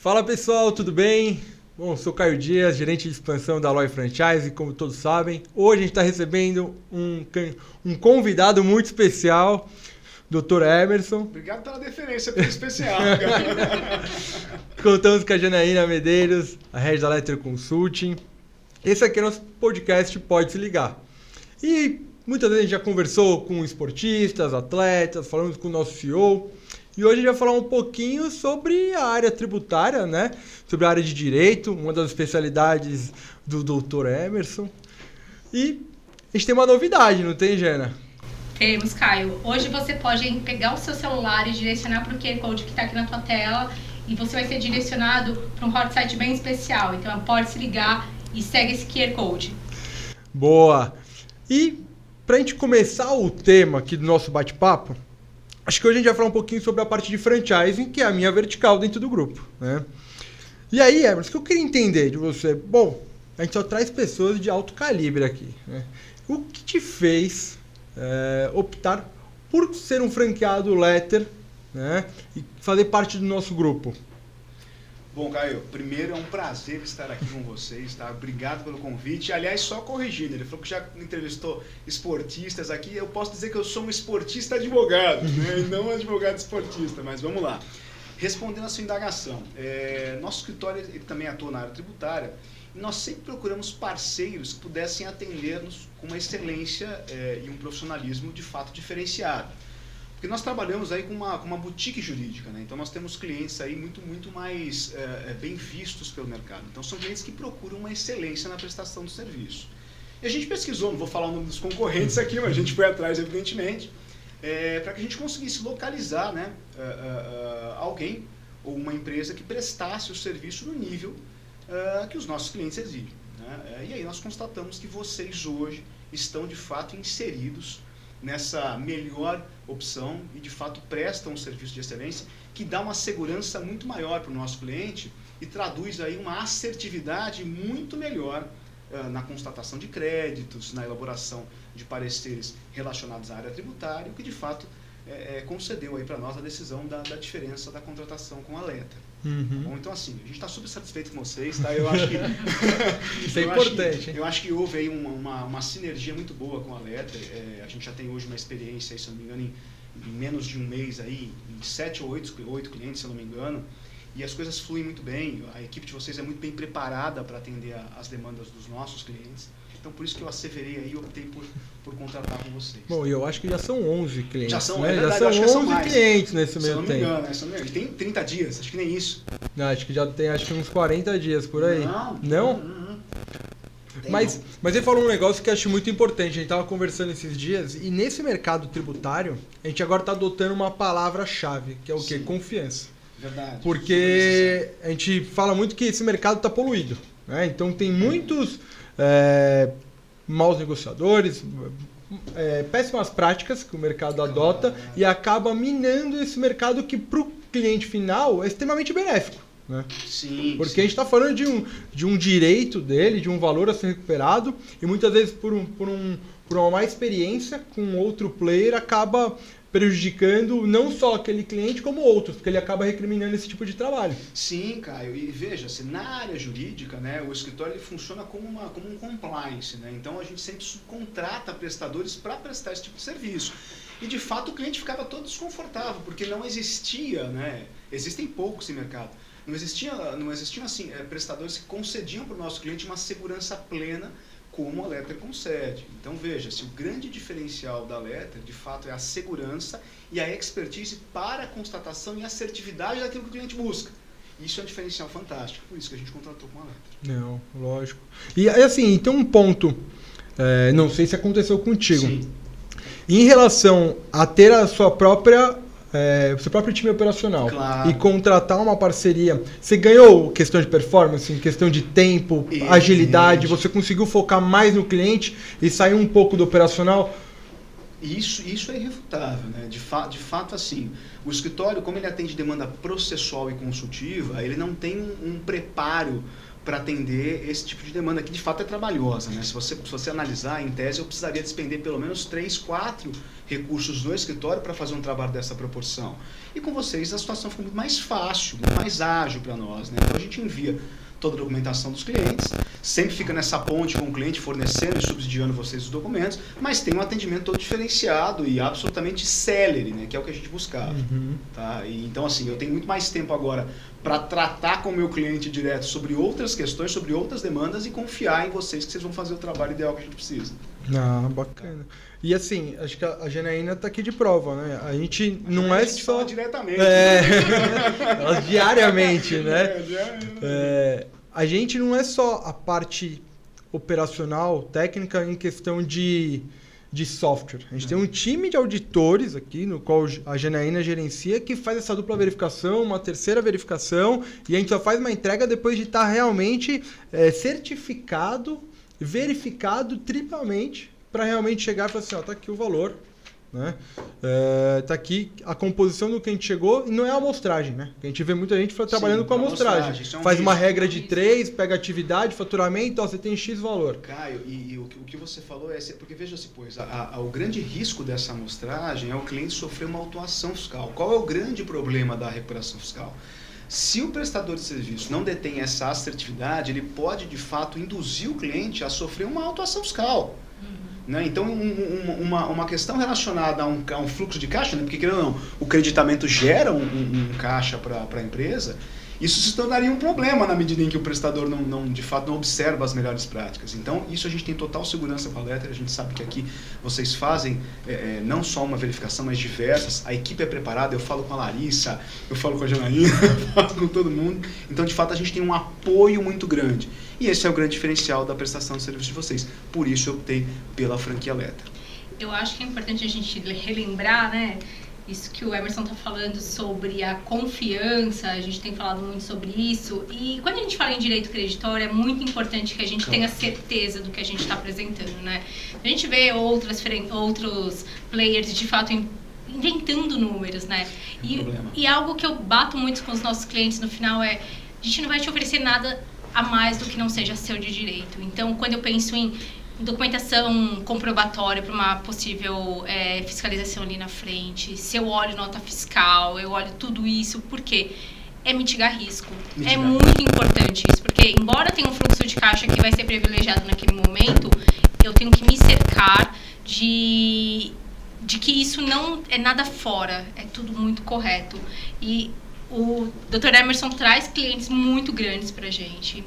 Fala pessoal, tudo bem? Bom, sou Caio Dias, gerente de expansão da Aloy Franchise, como todos sabem. Hoje a gente está recebendo um convidado muito especial, Dr. Emerson. Obrigado pela deferência, pelo especial. Contamos com a Janaína Medeiros, a head da Letter Consulting. Esse aqui é nosso podcast Pode Se Ligar. E muitas vezes a gente já conversou com esportistas, atletas, falamos com o nosso CEO. E hoje a gente vai falar um pouquinho sobre a área tributária, né? Sobre a área de direito, uma das especialidades do Dr. Emerson. E a gente tem uma novidade, não tem, Jana? Temos, Caio. Hoje você pode pegar o seu celular e direcionar para o QR Code que está aqui na tua tela e você vai ser direcionado para um hot site bem especial. Então pode se ligar e segue esse QR Code. Boa! E para a gente começar o tema aqui do nosso bate-papo, acho que hoje a gente vai falar um pouquinho sobre a parte de franchising, que é a minha vertical dentro do grupo, né? E aí, Emerson, o que eu queria entender de você? Bom, a gente só traz pessoas de alto calibre aqui, né? O que te fez optar por ser um franqueado Letter, né? E fazer parte do nosso grupo? Bom, Caio, primeiro é um prazer estar aqui com vocês, tá? Obrigado pelo convite. Aliás, só corrigindo, ele falou que já entrevistou esportistas aqui. Eu posso dizer que eu sou um esportista advogado, né? E não um advogado esportista, mas vamos lá. Respondendo a sua indagação, nosso escritório ele também atua na área tributária e nós sempre procuramos parceiros que pudessem atender-nos com uma excelência e um profissionalismo de fato diferenciado. Porque nós trabalhamos aí com uma boutique jurídica, né? Então nós temos clientes aí muito mais bem vistos pelo mercado. Então são clientes que procuram uma excelência na prestação do serviço. E a gente pesquisou, não vou falar o nome dos concorrentes aqui, mas a gente foi atrás, evidentemente, para que a gente conseguisse localizar, né, alguém ou uma empresa que prestasse o serviço no nível que os nossos clientes exigem, né? E aí nós constatamos que vocês hoje estão de fato inseridos nessa melhor opção e de fato prestam um serviço de excelência que dá uma segurança muito maior para o nosso cliente e traduz aí uma assertividade muito melhor na constatação de créditos, na elaboração de pareceres relacionados à área tributária, o que de fato concedeu aí para nós a decisão da diferença da contratação com a Letter. Uhum. Bom, então assim, a gente está super satisfeito com vocês, tá? Eu acho que isso é importante. Eu acho que houve aí uma sinergia muito boa com a Letter. A gente já tem hoje uma experiência, se eu não me engano, em menos de um mês aí, em 7 ou 8 clientes, se eu não me engano, e as coisas fluem muito bem. A equipe de vocês é muito bem preparada para atender as demandas dos nossos clientes. Então, por isso que eu asseverei aí e optei por contratar com vocês. Bom, e eu acho que já são 11 clientes, já são, né? Verdade, já são 11 mais. clientes nesse meio tempo. Se eu não me engano, tem 30 dias, acho que nem isso. Não, acho que já tem uns 40 dias por aí. Não? Mas ele falou um negócio que eu acho muito importante. A gente estava conversando esses dias e nesse mercado tributário, a gente agora está adotando uma palavra-chave, que é o quê? Confiança. Verdade. Porque a gente fala muito que esse mercado está poluído, né? Então tem muitos maus negociadores, péssimas práticas que o mercado adota e acaba minando esse mercado que para o cliente final é extremamente benéfico, né? Sim. Porque a gente está falando de um direito dele, de um valor a ser recuperado e muitas vezes por uma má experiência com outro player acaba prejudicando não só aquele cliente como outros, porque ele acaba recriminando esse tipo de trabalho. Sim, Caio. E veja, na área jurídica, né, o escritório ele funciona como um compliance, né? Então a gente sempre subcontrata prestadores para prestar esse tipo de serviço. E de fato o cliente ficava todo desconfortável, porque não existia, né? Existem poucos em mercado. Não existiam assim, prestadores que concediam para o nosso cliente uma segurança plena como a Letter concede. Então veja, se o grande diferencial da Letter, de fato, é a segurança e a expertise para a constatação e assertividade daquilo que o cliente busca. Isso é um diferencial fantástico, por isso que a gente contratou com a Letter. Não, lógico. E assim, tem um ponto, não sei se aconteceu contigo. Sim. Em relação a ter a sua própria seu próprio time operacional, claro, e contratar uma parceria, você ganhou questão de performance, em questão de tempo, agilidade, você conseguiu focar mais no cliente e sair um pouco do operacional? Isso é irrefutável, né? De fato, assim, o escritório, como ele atende demanda processual e consultiva, ele não tem um preparo para atender esse tipo de demanda que de fato é trabalhosa, né? Se você analisar, em tese, eu precisaria despender pelo menos 3, 4 recursos no escritório para fazer um trabalho dessa proporção. E com vocês a situação fica muito mais fácil, muito mais ágil para nós, né? Então a gente envia toda a documentação dos clientes, sempre fica nessa ponte com o cliente, fornecendo e subsidiando vocês os documentos, mas tem um atendimento todo diferenciado e absolutamente célere, né? Que é o que a gente buscava. Tá? E, então, assim, eu tenho muito mais tempo agora para tratar com o meu cliente direto sobre outras questões, sobre outras demandas e confiar em vocês que vocês vão fazer o trabalho ideal que a gente precisa. Ah, bacana. E assim, acho que a Janaína está aqui de prova, né? A gente não a é gente só... fala diretamente. Ela diariamente, né? Diariamente. A gente não é só a parte operacional, técnica, em questão de software. A gente tem um time de auditores aqui, no qual a Janaína gerencia, que faz essa dupla verificação, uma terceira verificação, e a gente só faz uma entrega depois de estar realmente certificado, verificado triplamente, para realmente chegar e falar assim, ó, tá aqui o valor, né? Tá aqui a composição do que a gente chegou, e não é a amostragem, né? A gente vê muita gente trabalhando com a amostragem. Faz uma regra de 3, pega atividade, faturamento, ó, você tem X valor. Caio, e o que você falou é... Porque veja-se, pois, o grande risco dessa amostragem é o cliente sofrer uma autuação fiscal. Qual é o grande problema da recuperação fiscal? Se o prestador de serviço não detém essa assertividade, ele pode, de fato, induzir o cliente a sofrer uma autuação fiscal. Né? Então, uma questão relacionada a um fluxo de caixa, né? Porque, querendo ou não, o creditamento gera um caixa para a empresa, isso se tornaria um problema na medida em que o prestador de fato não observa as melhores práticas. Então, isso a gente tem total segurança com a Letter, a gente sabe que aqui vocês fazem não só uma verificação, mas diversas, a equipe é preparada, eu falo com a Larissa, eu falo com a Janaína, eu falo com todo mundo, então de fato a gente tem um apoio muito grande. E esse é o grande diferencial da prestação de serviço de vocês, por isso eu optei pela franquia Letter. Eu acho que é importante a gente relembrar, né? Isso que o Emerson está falando sobre a confiança, a gente tem falado muito sobre isso. E quando a gente fala em direito creditório, é muito importante que a gente tenha certeza do que a gente está apresentando, né? A gente vê outros players, de fato, inventando números, né? E algo que eu bato muito com os nossos clientes no final é: a gente não vai te oferecer nada a mais do que não seja seu de direito. Então, quando eu penso em documentação comprobatória para uma possível fiscalização ali na frente, se eu olho nota fiscal, eu olho tudo isso, por quê? É mitigar risco. É muito importante isso, porque embora tenha um fluxo de caixa que vai ser privilegiado naquele momento, eu tenho que me cercar de que isso não é nada fora, é tudo muito correto. E o Dr. Emerson traz clientes muito grandes pra gente,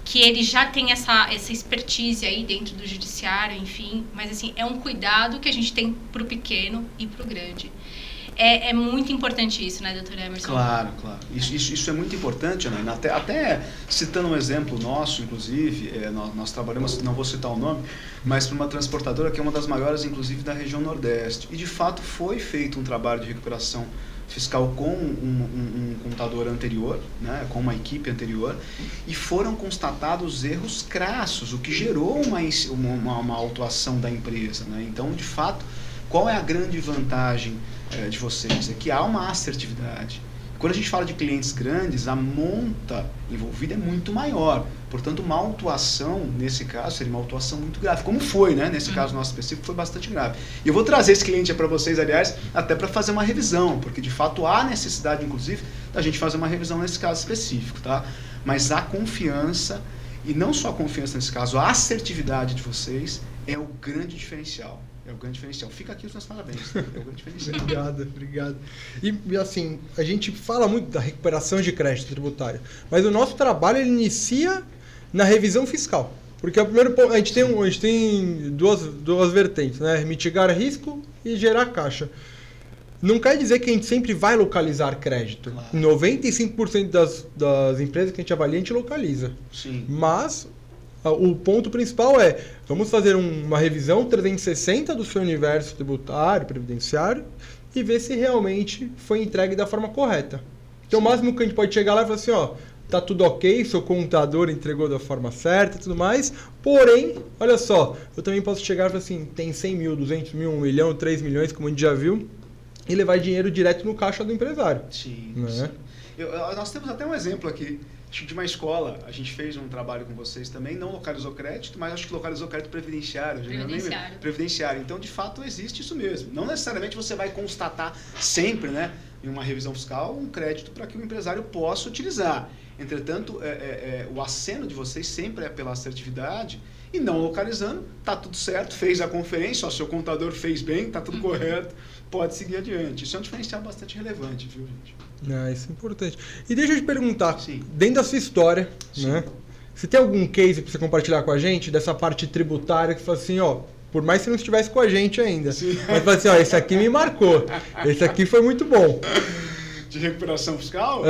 que ele já tem essa expertise aí dentro do judiciário, enfim, mas assim, é um cuidado que a gente tem pro pequeno e pro grande. É muito importante isso, né, doutor Emerson? Claro. Isso é muito importante, Ana. Até citando um exemplo nosso, inclusive, nós trabalhamos, não vou citar o nome, mas para uma transportadora que é uma das maiores, inclusive, da região Nordeste. E, de fato, foi feito um trabalho de recuperação fiscal com um contador anterior, né, com uma equipe anterior, e foram constatados erros crassos, o que gerou uma autuação da empresa. Né? Então, de fato, qual é a grande vantagem de vocês? É que há uma assertividade. Quando a gente fala de clientes grandes, a monta envolvida é muito maior. Portanto, uma autuação, nesse caso, seria uma autuação muito grave. Como foi, né? Nesse caso nosso específico, foi bastante grave. E eu vou trazer esse cliente para vocês, aliás, até para fazer uma revisão, porque de fato há necessidade, inclusive, da gente fazer uma revisão nesse caso específico, tá? Mas a confiança, e não só a confiança nesse caso, a assertividade de vocês é o grande diferencial. É o grande diferencial. Fica aqui os meus parabéns. É o grande diferencial. Obrigado. E assim, a gente fala muito da recuperação de crédito tributário, mas o nosso trabalho ele inicia na revisão fiscal. Porque o primeiro ponto, a gente tem duas vertentes, né? Mitigar risco e gerar caixa. Não quer dizer que a gente sempre vai localizar crédito. Claro. 95% das empresas que a gente avalia, a gente localiza. Sim. Mas o ponto principal é, vamos fazer uma revisão 360 do seu universo tributário, previdenciário, e ver se realmente foi entregue da forma correta. Então, o máximo que a gente pode chegar lá e falar assim, ó, tá tudo ok, seu contador entregou da forma certa e tudo mais, porém, olha só, eu também posso chegar e falar assim, tem 100 mil, 200 mil, 1 milhão, 3 milhões, como a gente já viu, e levar dinheiro direto no caixa do empresário. Sim, né? sim. Nós temos até um exemplo aqui acho que de uma escola, a gente fez um trabalho com vocês também, não localizou crédito, mas acho que localizou crédito previdenciário. Previdenciário. Então, de fato, existe isso mesmo. Não necessariamente você vai constatar sempre, né, em uma revisão fiscal, um crédito para que o empresário possa utilizar. Entretanto, o aceno de vocês sempre é pela assertividade e não localizando, tá tudo certo, fez a conferência, ó, seu contador fez bem, tá tudo correto, pode seguir adiante. Isso é um diferencial bastante relevante, viu, gente? Isso é importante. E deixa eu te perguntar, Sim. dentro da sua história, Sim. né? Você tem algum case para você compartilhar com a gente dessa parte tributária que fala assim, ó, por mais que você não estivesse com a gente ainda, Sim. mas fala assim, ó, esse aqui me marcou, esse aqui foi muito bom. De recuperação fiscal?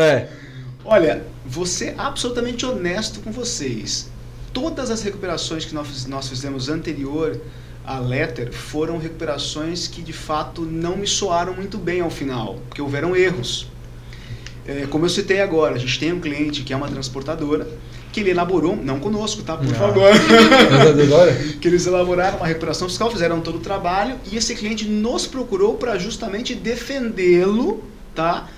Olha, vou ser absolutamente honesto com vocês. Todas as recuperações que nós fizemos anterior à Letter foram recuperações que de fato não me soaram muito bem ao final, porque houveram erros. Como eu citei agora, a gente tem um cliente que é uma transportadora, que ele elaborou, não conosco, tá? Por favor. Que eles elaboraram uma recuperação fiscal, fizeram todo o trabalho e esse cliente nos procurou para justamente defendê-lo, tá?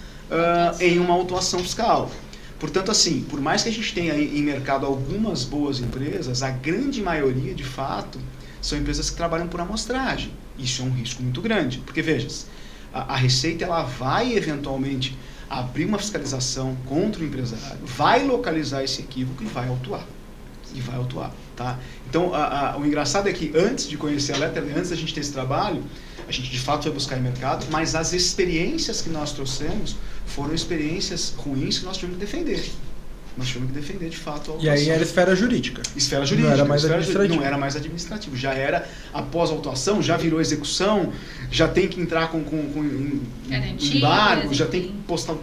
Em uma autuação fiscal. Portanto, assim, por mais que a gente tenha em mercado algumas boas empresas, a grande maioria, de fato, são empresas que trabalham por amostragem. Isso é um risco muito grande, porque, veja, a Receita ela vai, eventualmente, abrir uma fiscalização contra o empresário, vai localizar esse equívoco e vai autuar. Tá? Então, o engraçado é que, antes de conhecer a Letter, antes da gente ter esse trabalho, a gente, de fato, foi buscar em mercado, mas as experiências que nós trouxemos foram experiências ruins que nós tivemos que defender. Nós tivemos que defender, de fato, a autuação. E aí era esfera jurídica. Esfera jurídica. Não era mais administrativo. Não era mais administrativo. Já era após a autuação, já virou execução, já tem que entrar com embargo, já tem que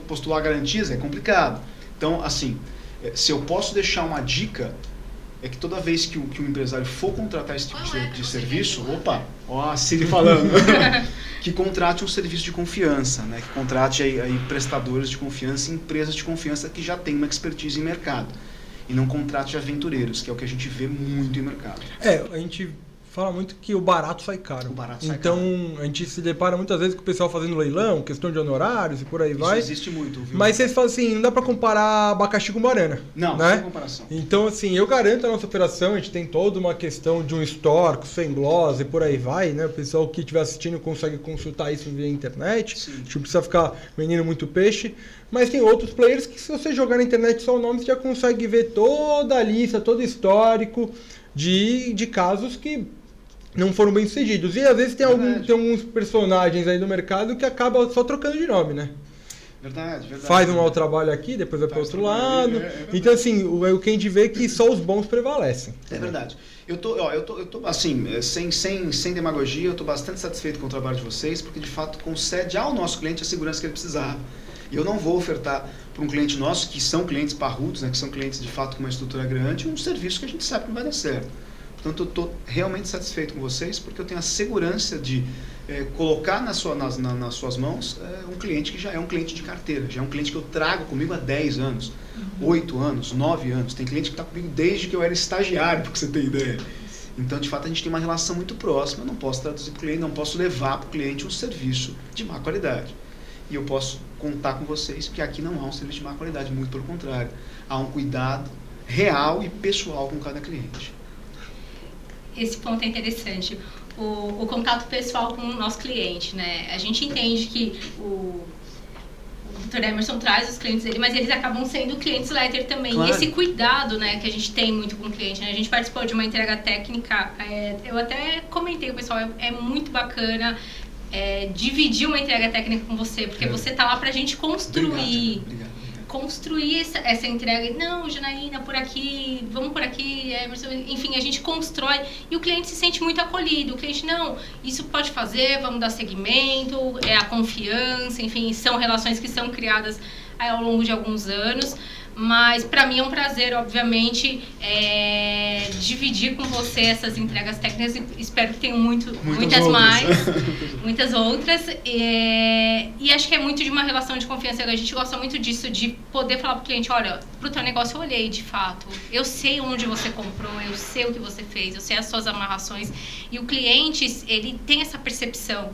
postular garantias, é complicado. Então, assim, se eu posso deixar uma dica, é que toda vez que o empresário for contratar esse tipo de serviço, ó a Siri falando, que contrate um serviço de confiança, né? Que contrate aí prestadores de confiança, empresas de confiança que já têm uma expertise em mercado. E não contrate aventureiros, que é o que a gente vê muito em mercado. A gente fala muito que o barato sai caro. Então, a gente se depara muitas vezes com o pessoal fazendo leilão, questão de honorários e por aí vai. Isso existe muito, viu? Mas vocês falam assim, não dá pra comparar abacaxi com banana. Não, né? sem comparação. Então, assim, eu garanto a nossa operação, a gente tem toda uma questão de um histórico, sem gloss e por aí vai, né? O pessoal que estiver assistindo consegue consultar isso via internet. Sim. A gente não precisa ficar vendendo muito peixe. Mas tem outros players que, se você jogar na internet só o nome, você já consegue ver toda a lista, todo o histórico de casos que não foram bem sucedidos. E às vezes tem alguns personagens aí do mercado que acabam só trocando de nome, né? Verdade. Faz um mau trabalho aqui, depois vai para o outro lado. Então, assim, o que a gente vê é que só os bons prevalecem. É verdade. Eu tô assim, sem demagogia, eu tô bastante satisfeito com o trabalho de vocês, porque de fato concede ao nosso cliente a segurança que ele precisava. E eu não vou ofertar para um cliente nosso, que são clientes parrudos, né, que são clientes de fato com uma estrutura grande, um serviço que a gente sabe que não vai dar certo. Portanto, eu estou realmente satisfeito com vocês, porque eu tenho a segurança de colocar nas suas mãos um cliente que já é um cliente de carteira, já é um cliente que eu trago comigo há 10 anos, 8 anos, 9 anos. Tem cliente que está comigo desde que eu era estagiário, para você ter ideia. Então, de fato, a gente tem uma relação muito próxima, eu não posso traduzir para o cliente, não posso levar para o cliente um serviço de má qualidade. E eu posso contar com vocês, porque aqui não há um serviço de má qualidade, muito pelo contrário. Há um cuidado real e pessoal com cada cliente. Esse ponto é interessante. O contato pessoal com o nosso cliente, né? A gente entende que o Dr. Emerson traz os clientes dele, mas eles acabam sendo clientes Letter também. Claro. E esse cuidado, né, que a gente tem muito com o cliente, né? A gente participou de uma entrega técnica, eu até comentei com o pessoal, é muito bacana dividir uma entrega técnica com você, porque você tá lá pra gente construir. Obrigado. Construir essa entrega. Não, Janaína, por aqui, vamos por aqui, enfim, a gente constrói e o cliente se sente muito acolhido. O cliente, não, isso pode fazer, vamos dar seguimento, a confiança, enfim, são relações que são criadas ao longo de alguns anos. Mas para mim é um prazer, obviamente, dividir com você essas entregas técnicas e espero que tenham muitas mais, muitas outras. E acho que é muito de uma relação de confiança. A gente gosta muito disso, de poder falar para o cliente, olha, para o teu negócio eu olhei de fato, eu sei onde você comprou, eu sei o que você fez, eu sei as suas amarrações. E o cliente, ele tem essa percepção,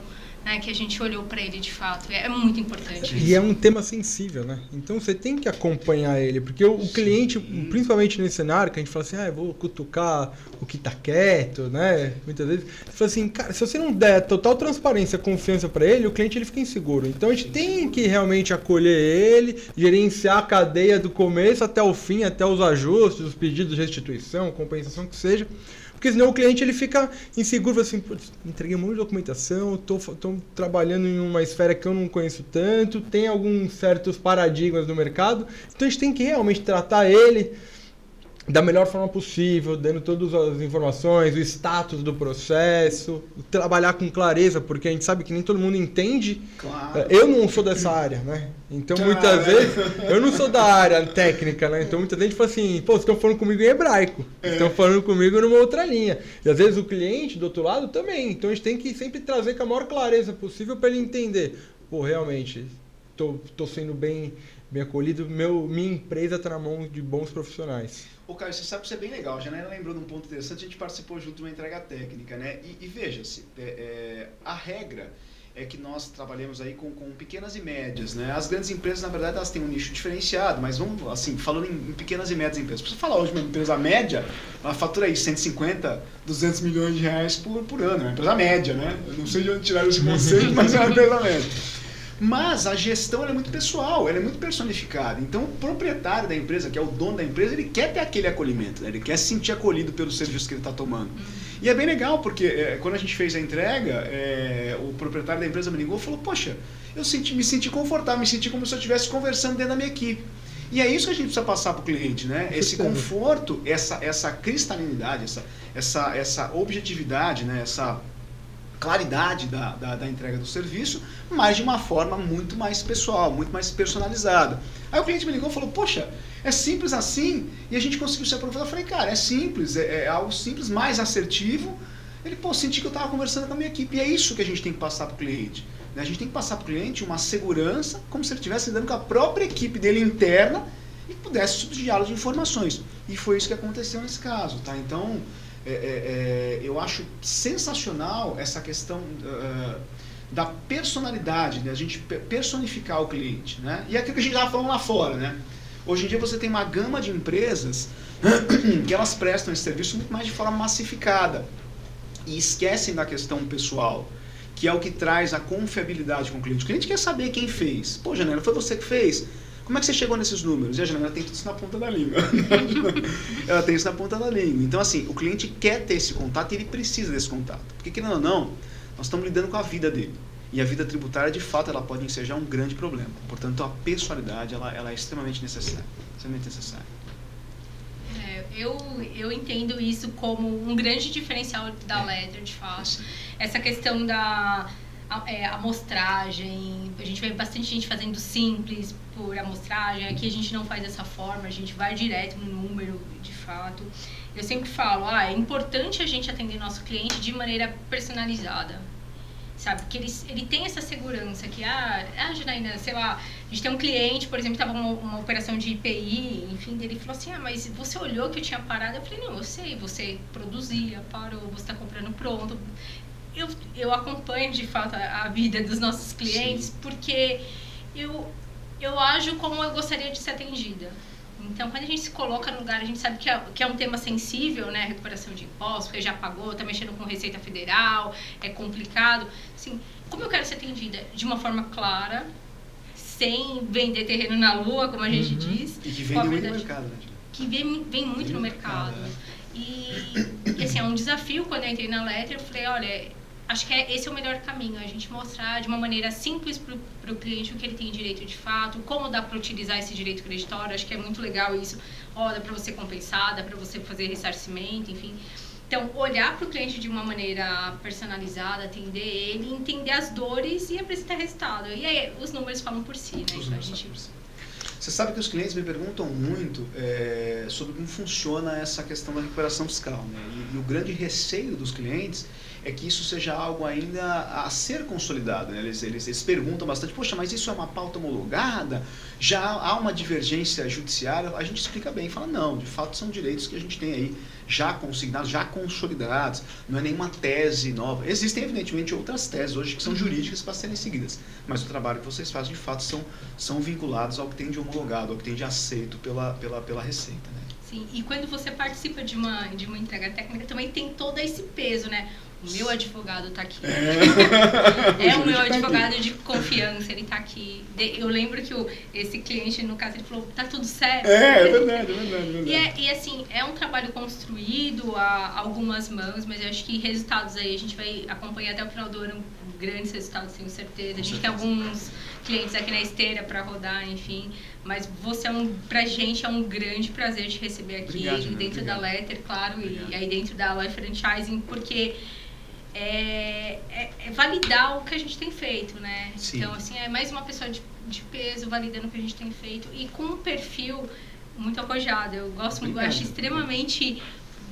né, que a gente olhou para ele de fato. É muito importante. E é um tema sensível, né? Então você tem que acompanhar ele, porque o cliente, principalmente nesse cenário, que a gente fala assim, eu vou cutucar o que tá quieto, né? Muitas vezes, você fala assim, cara, se você não der total transparência, confiança para ele, o cliente ele fica inseguro. Então a gente tem que realmente acolher ele, gerenciar a cadeia do começo até o fim, até os ajustes, os pedidos de restituição, compensação que seja. Porque senão o cliente ele fica inseguro, assim, entreguei um monte de documentação, estou trabalhando em uma esfera que eu não conheço tanto, tem alguns certos paradigmas no mercado, então a gente tem que realmente tratar ele da melhor forma possível, dando todas as informações, o status do processo, trabalhar com clareza, porque a gente sabe que nem todo mundo entende. Claro. Eu não sou dessa área, né? Então, muitas vezes, eu não sou da área técnica, né? Então, muitas vezes a gente fala assim, vocês estão falando comigo em hebraico, estão falando comigo numa outra linha. E, às vezes, o cliente do outro lado também. Então, a gente tem que sempre trazer com a maior clareza possível para ele entender. Realmente, estou sendo bem acolhido, minha empresa está na mão de bons profissionais. Caio, você sabe que isso é bem legal. A Janaína lembrou de um ponto interessante, a gente participou junto de uma entrega técnica, né? E veja-se, a regra é que nós trabalhamos aí com pequenas e médias, né? As grandes empresas, na verdade, elas têm um nicho diferenciado, mas vamos, assim, falando em pequenas e médias empresas. Se você falar hoje de uma empresa média, ela fatura aí 150, 200 milhões de reais por ano, é uma empresa média, né? Eu não sei de onde tiraram esse conceito, mas é uma empresa média. Mas a gestão ela é muito pessoal, ela é muito personificada. Então o proprietário da empresa, que é o dono da empresa, ele quer ter aquele acolhimento, né? Ele quer se sentir acolhido pelo serviço que ele está tomando. E é bem legal, porque quando a gente fez a entrega, o proprietário da empresa me ligou e falou, poxa, eu me senti confortável, me senti como se eu estivesse conversando dentro da minha equipe. E é isso que a gente precisa passar para o cliente, né? Esse conforto, essa cristalinidade, essa objetividade, né? Essa claridade da entrega do serviço, mas de uma forma muito mais pessoal, muito mais personalizada. Aí o cliente me ligou e falou, poxa, é simples assim? E a gente conseguiu se aprofundar. Eu falei, cara, é simples, é algo simples, mais assertivo. Ele, senti que eu estava conversando com a minha equipe. E é isso que a gente tem que passar para o cliente. A gente tem que passar para o cliente uma segurança, como se ele estivesse lidando com a própria equipe dele interna e pudesse subsidiá-lo de informações. E foi isso que aconteceu nesse caso, tá? Então, eu acho sensacional essa questão da personalidade, né? A gente personificar o cliente, né? E é aquilo que a gente estava falando lá fora, né? Hoje em dia você tem uma gama de empresas que elas prestam esse serviço muito mais de forma massificada e esquecem da questão pessoal, que é o que traz a confiabilidade com o cliente. O cliente quer saber quem fez. Pô, Janela, foi você que fez? Como é que você chegou nesses números? E a Janela tem tudo isso na ponta da língua. Ela tem isso na ponta da língua. Então, assim, o cliente quer ter esse contato e ele precisa desse contato. Porque, querendo ou não, nós estamos lidando com a vida dele. E a vida tributária, de fato, ela pode ensejar um grande problema. Portanto, a pessoalidade, ela é extremamente necessária. Extremamente necessária. Eu entendo isso como um grande diferencial da Ledger, de fato. Essa questão da amostragem, a gente vê bastante gente fazendo simples por amostragem, aqui a gente não faz dessa forma, a gente vai direto no número, de fato. Eu sempre falo, é importante a gente atender nosso cliente de maneira personalizada, sabe? Porque ele tem essa segurança que, Janaína, sei lá, a gente tem um cliente, por exemplo, estava uma operação de IPI, enfim, ele falou assim, mas você olhou que eu tinha parado? Eu falei, não, eu sei, você produzia, parou, você está comprando pronto. Eu acompanho, de fato, a vida dos nossos clientes, porque eu ajo como eu gostaria de ser atendida. Então, quando a gente se coloca no lugar, a gente sabe que é um tema sensível, né? Recuperação de impostos, porque já pagou, está mexendo com Receita Federal, é complicado. Assim, como eu quero ser atendida? De uma forma clara, sem vender terreno na lua, como a gente diz. E que vende muito no mercado, né? Que vem muito no mercado. E assim, é um desafio. Quando eu entrei na Ledger, eu falei, olha, acho que esse é o melhor caminho, a gente mostrar de uma maneira simples para o cliente o que ele tem direito de fato, como dá para utilizar esse direito creditório. Acho que é muito legal isso. Dá para você compensar, dá para você fazer ressarcimento, enfim. Então, olhar para o cliente de uma maneira personalizada, atender ele, entender as dores e apresentar resultado. E aí, os números falam por si, né? Então, Você sabe que os clientes me perguntam muito sobre como funciona essa questão da recuperação fiscal, né? E o grande receio dos clientes é que isso seja algo ainda a ser consolidado, né? Eles perguntam bastante, poxa, mas isso é uma pauta homologada? Já há uma divergência judiciária? A gente explica bem, fala, não, de fato são direitos que a gente tem aí já consignados, já consolidados, não é nenhuma tese nova. Existem, evidentemente, outras teses hoje que são jurídicas para serem seguidas, mas o trabalho que vocês fazem, de fato, são vinculados ao que tem de homologado, ao que tem de aceito pela Receita, né? Sim, e quando você participa de uma entrega técnica, também tem todo esse peso, né? O meu advogado está aqui. É o meu advogado de confiança, ele está aqui. Eu lembro que esse cliente, no caso, ele falou, tá tudo certo. É verdade. E assim, é um trabalho construído a algumas mãos, mas eu acho que resultados aí, a gente vai acompanhar até o final do ano, grandes resultados, tenho certeza. A gente tem alguns clientes aqui na esteira para rodar, enfim. Mas pra gente é um grande prazer te receber aqui. Obrigado, dentro da Letter, claro, Obrigado. E aí dentro da Ally Franchising, porque é validar o que a gente tem feito, né? Sim. Então, assim, é mais uma pessoa de peso validando o que a gente tem feito e com um perfil muito acojado. Eu gosto muito, eu acho extremamente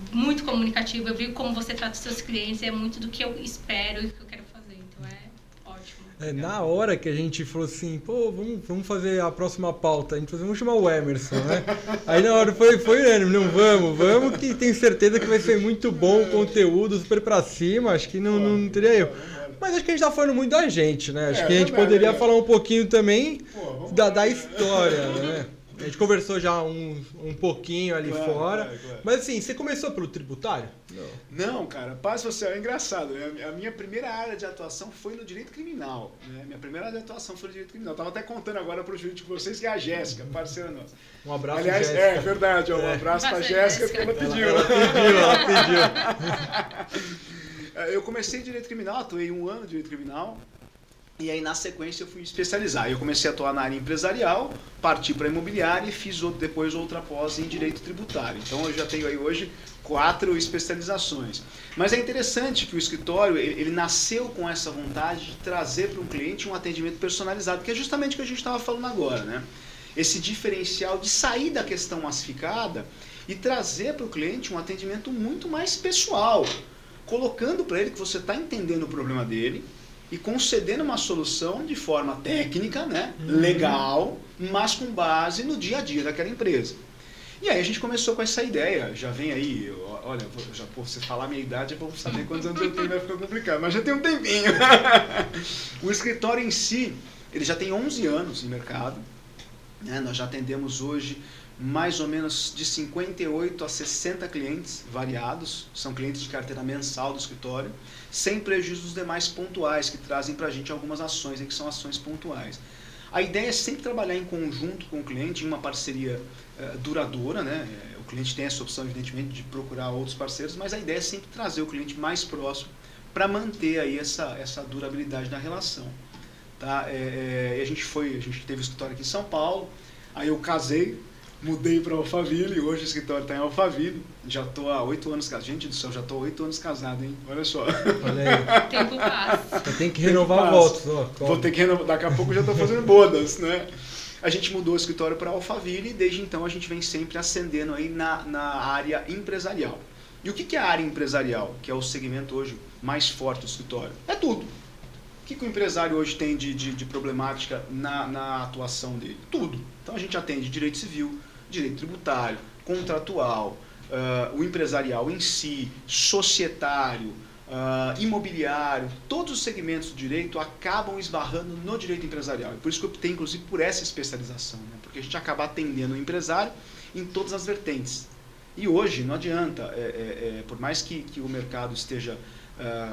muito comunicativo. Eu vi como você trata os seus clientes, é muito do que eu espero e do que eu quero fazer. Então, é ótimo. Na hora que a gente falou assim, pô, vamos fazer a próxima pauta, a gente falou, vamos chamar o Emerson, né? Aí na hora foi não, vamos, que tenho certeza que vai ser muito bom o conteúdo, super pra cima, acho que não teria erro. Mas acho que a gente tá falando muito da gente, né? Acho que a gente poderia falar um pouquinho também da história, né? A gente conversou já um pouquinho ali fora. Claro. Mas assim, você começou pelo tributário? Não, cara, passa você, é engraçado. A minha primeira área de atuação foi no direito criminal. Né? Minha primeira área de atuação foi no direito criminal. Eu tava até contando agora pro jurídico de vocês que é a Jéssica, parceira nossa. Um abraço, aliás, Jéssica. É verdade, um abraço pra Jéssica, porque ela pediu. Ela pediu. Eu comecei em direito criminal, atuei 1 ano de direito criminal. E aí, na sequência, eu fui especializar. Eu comecei a atuar na área empresarial, parti para imobiliária e fiz depois outra pós em direito tributário. Então, eu já tenho aí hoje 4 especializações. Mas é interessante que o escritório, ele nasceu com essa vontade de trazer para um cliente um atendimento personalizado, que é justamente o que a gente estava falando agora, né? Esse diferencial de sair da questão massificada e trazer para o cliente um atendimento muito mais pessoal, colocando para ele que você está entendendo o problema dele, e concedendo uma solução de forma técnica, né, legal, mas com base no dia a dia daquela empresa. E aí a gente começou com essa ideia, já vem aí, olha, você falar a minha idade, vamos saber quantos anos eu tenho, vai ficar complicado, mas já tem um tempinho. O escritório em si, ele já tem 11 anos no mercado, né, nós já atendemos hoje mais ou menos de 58 a 60 clientes variados, são clientes de carteira mensal do escritório, sem prejuízo dos demais pontuais, que trazem para a gente algumas ações, que são ações pontuais. A ideia é sempre trabalhar em conjunto com o cliente, em uma parceria duradoura, né? O cliente tem essa opção, evidentemente, de procurar outros parceiros, mas a ideia é sempre trazer o cliente mais próximo para manter aí essa durabilidade da relação. Tá? A gente teve o escritório aqui em São Paulo, aí eu casei, mudei para Alphaville, hoje o escritório está em Alphaville, já estou há 8 anos casado. Gente do céu, já estou há 8 anos casado, hein? Olha só. Olha aí. Tempo passa. Você tem que renovar votos. Vou ter que renovar, daqui a pouco eu já estou fazendo bodas, né? A gente mudou o escritório para Alphaville e desde então a gente vem sempre ascendendo aí na área empresarial. E o que é a área empresarial, que é o segmento hoje mais forte do escritório? É tudo. O que o empresário hoje tem de problemática na atuação dele? Tudo. Então a gente atende direito civil, direito tributário, contratual, o empresarial em si, societário, imobiliário, todos os segmentos do direito acabam esbarrando no direito empresarial. E por isso que eu optei, inclusive, por essa especialização, né? Porque a gente acaba atendendo o empresário em todas as vertentes. E hoje não adianta, por mais que o mercado esteja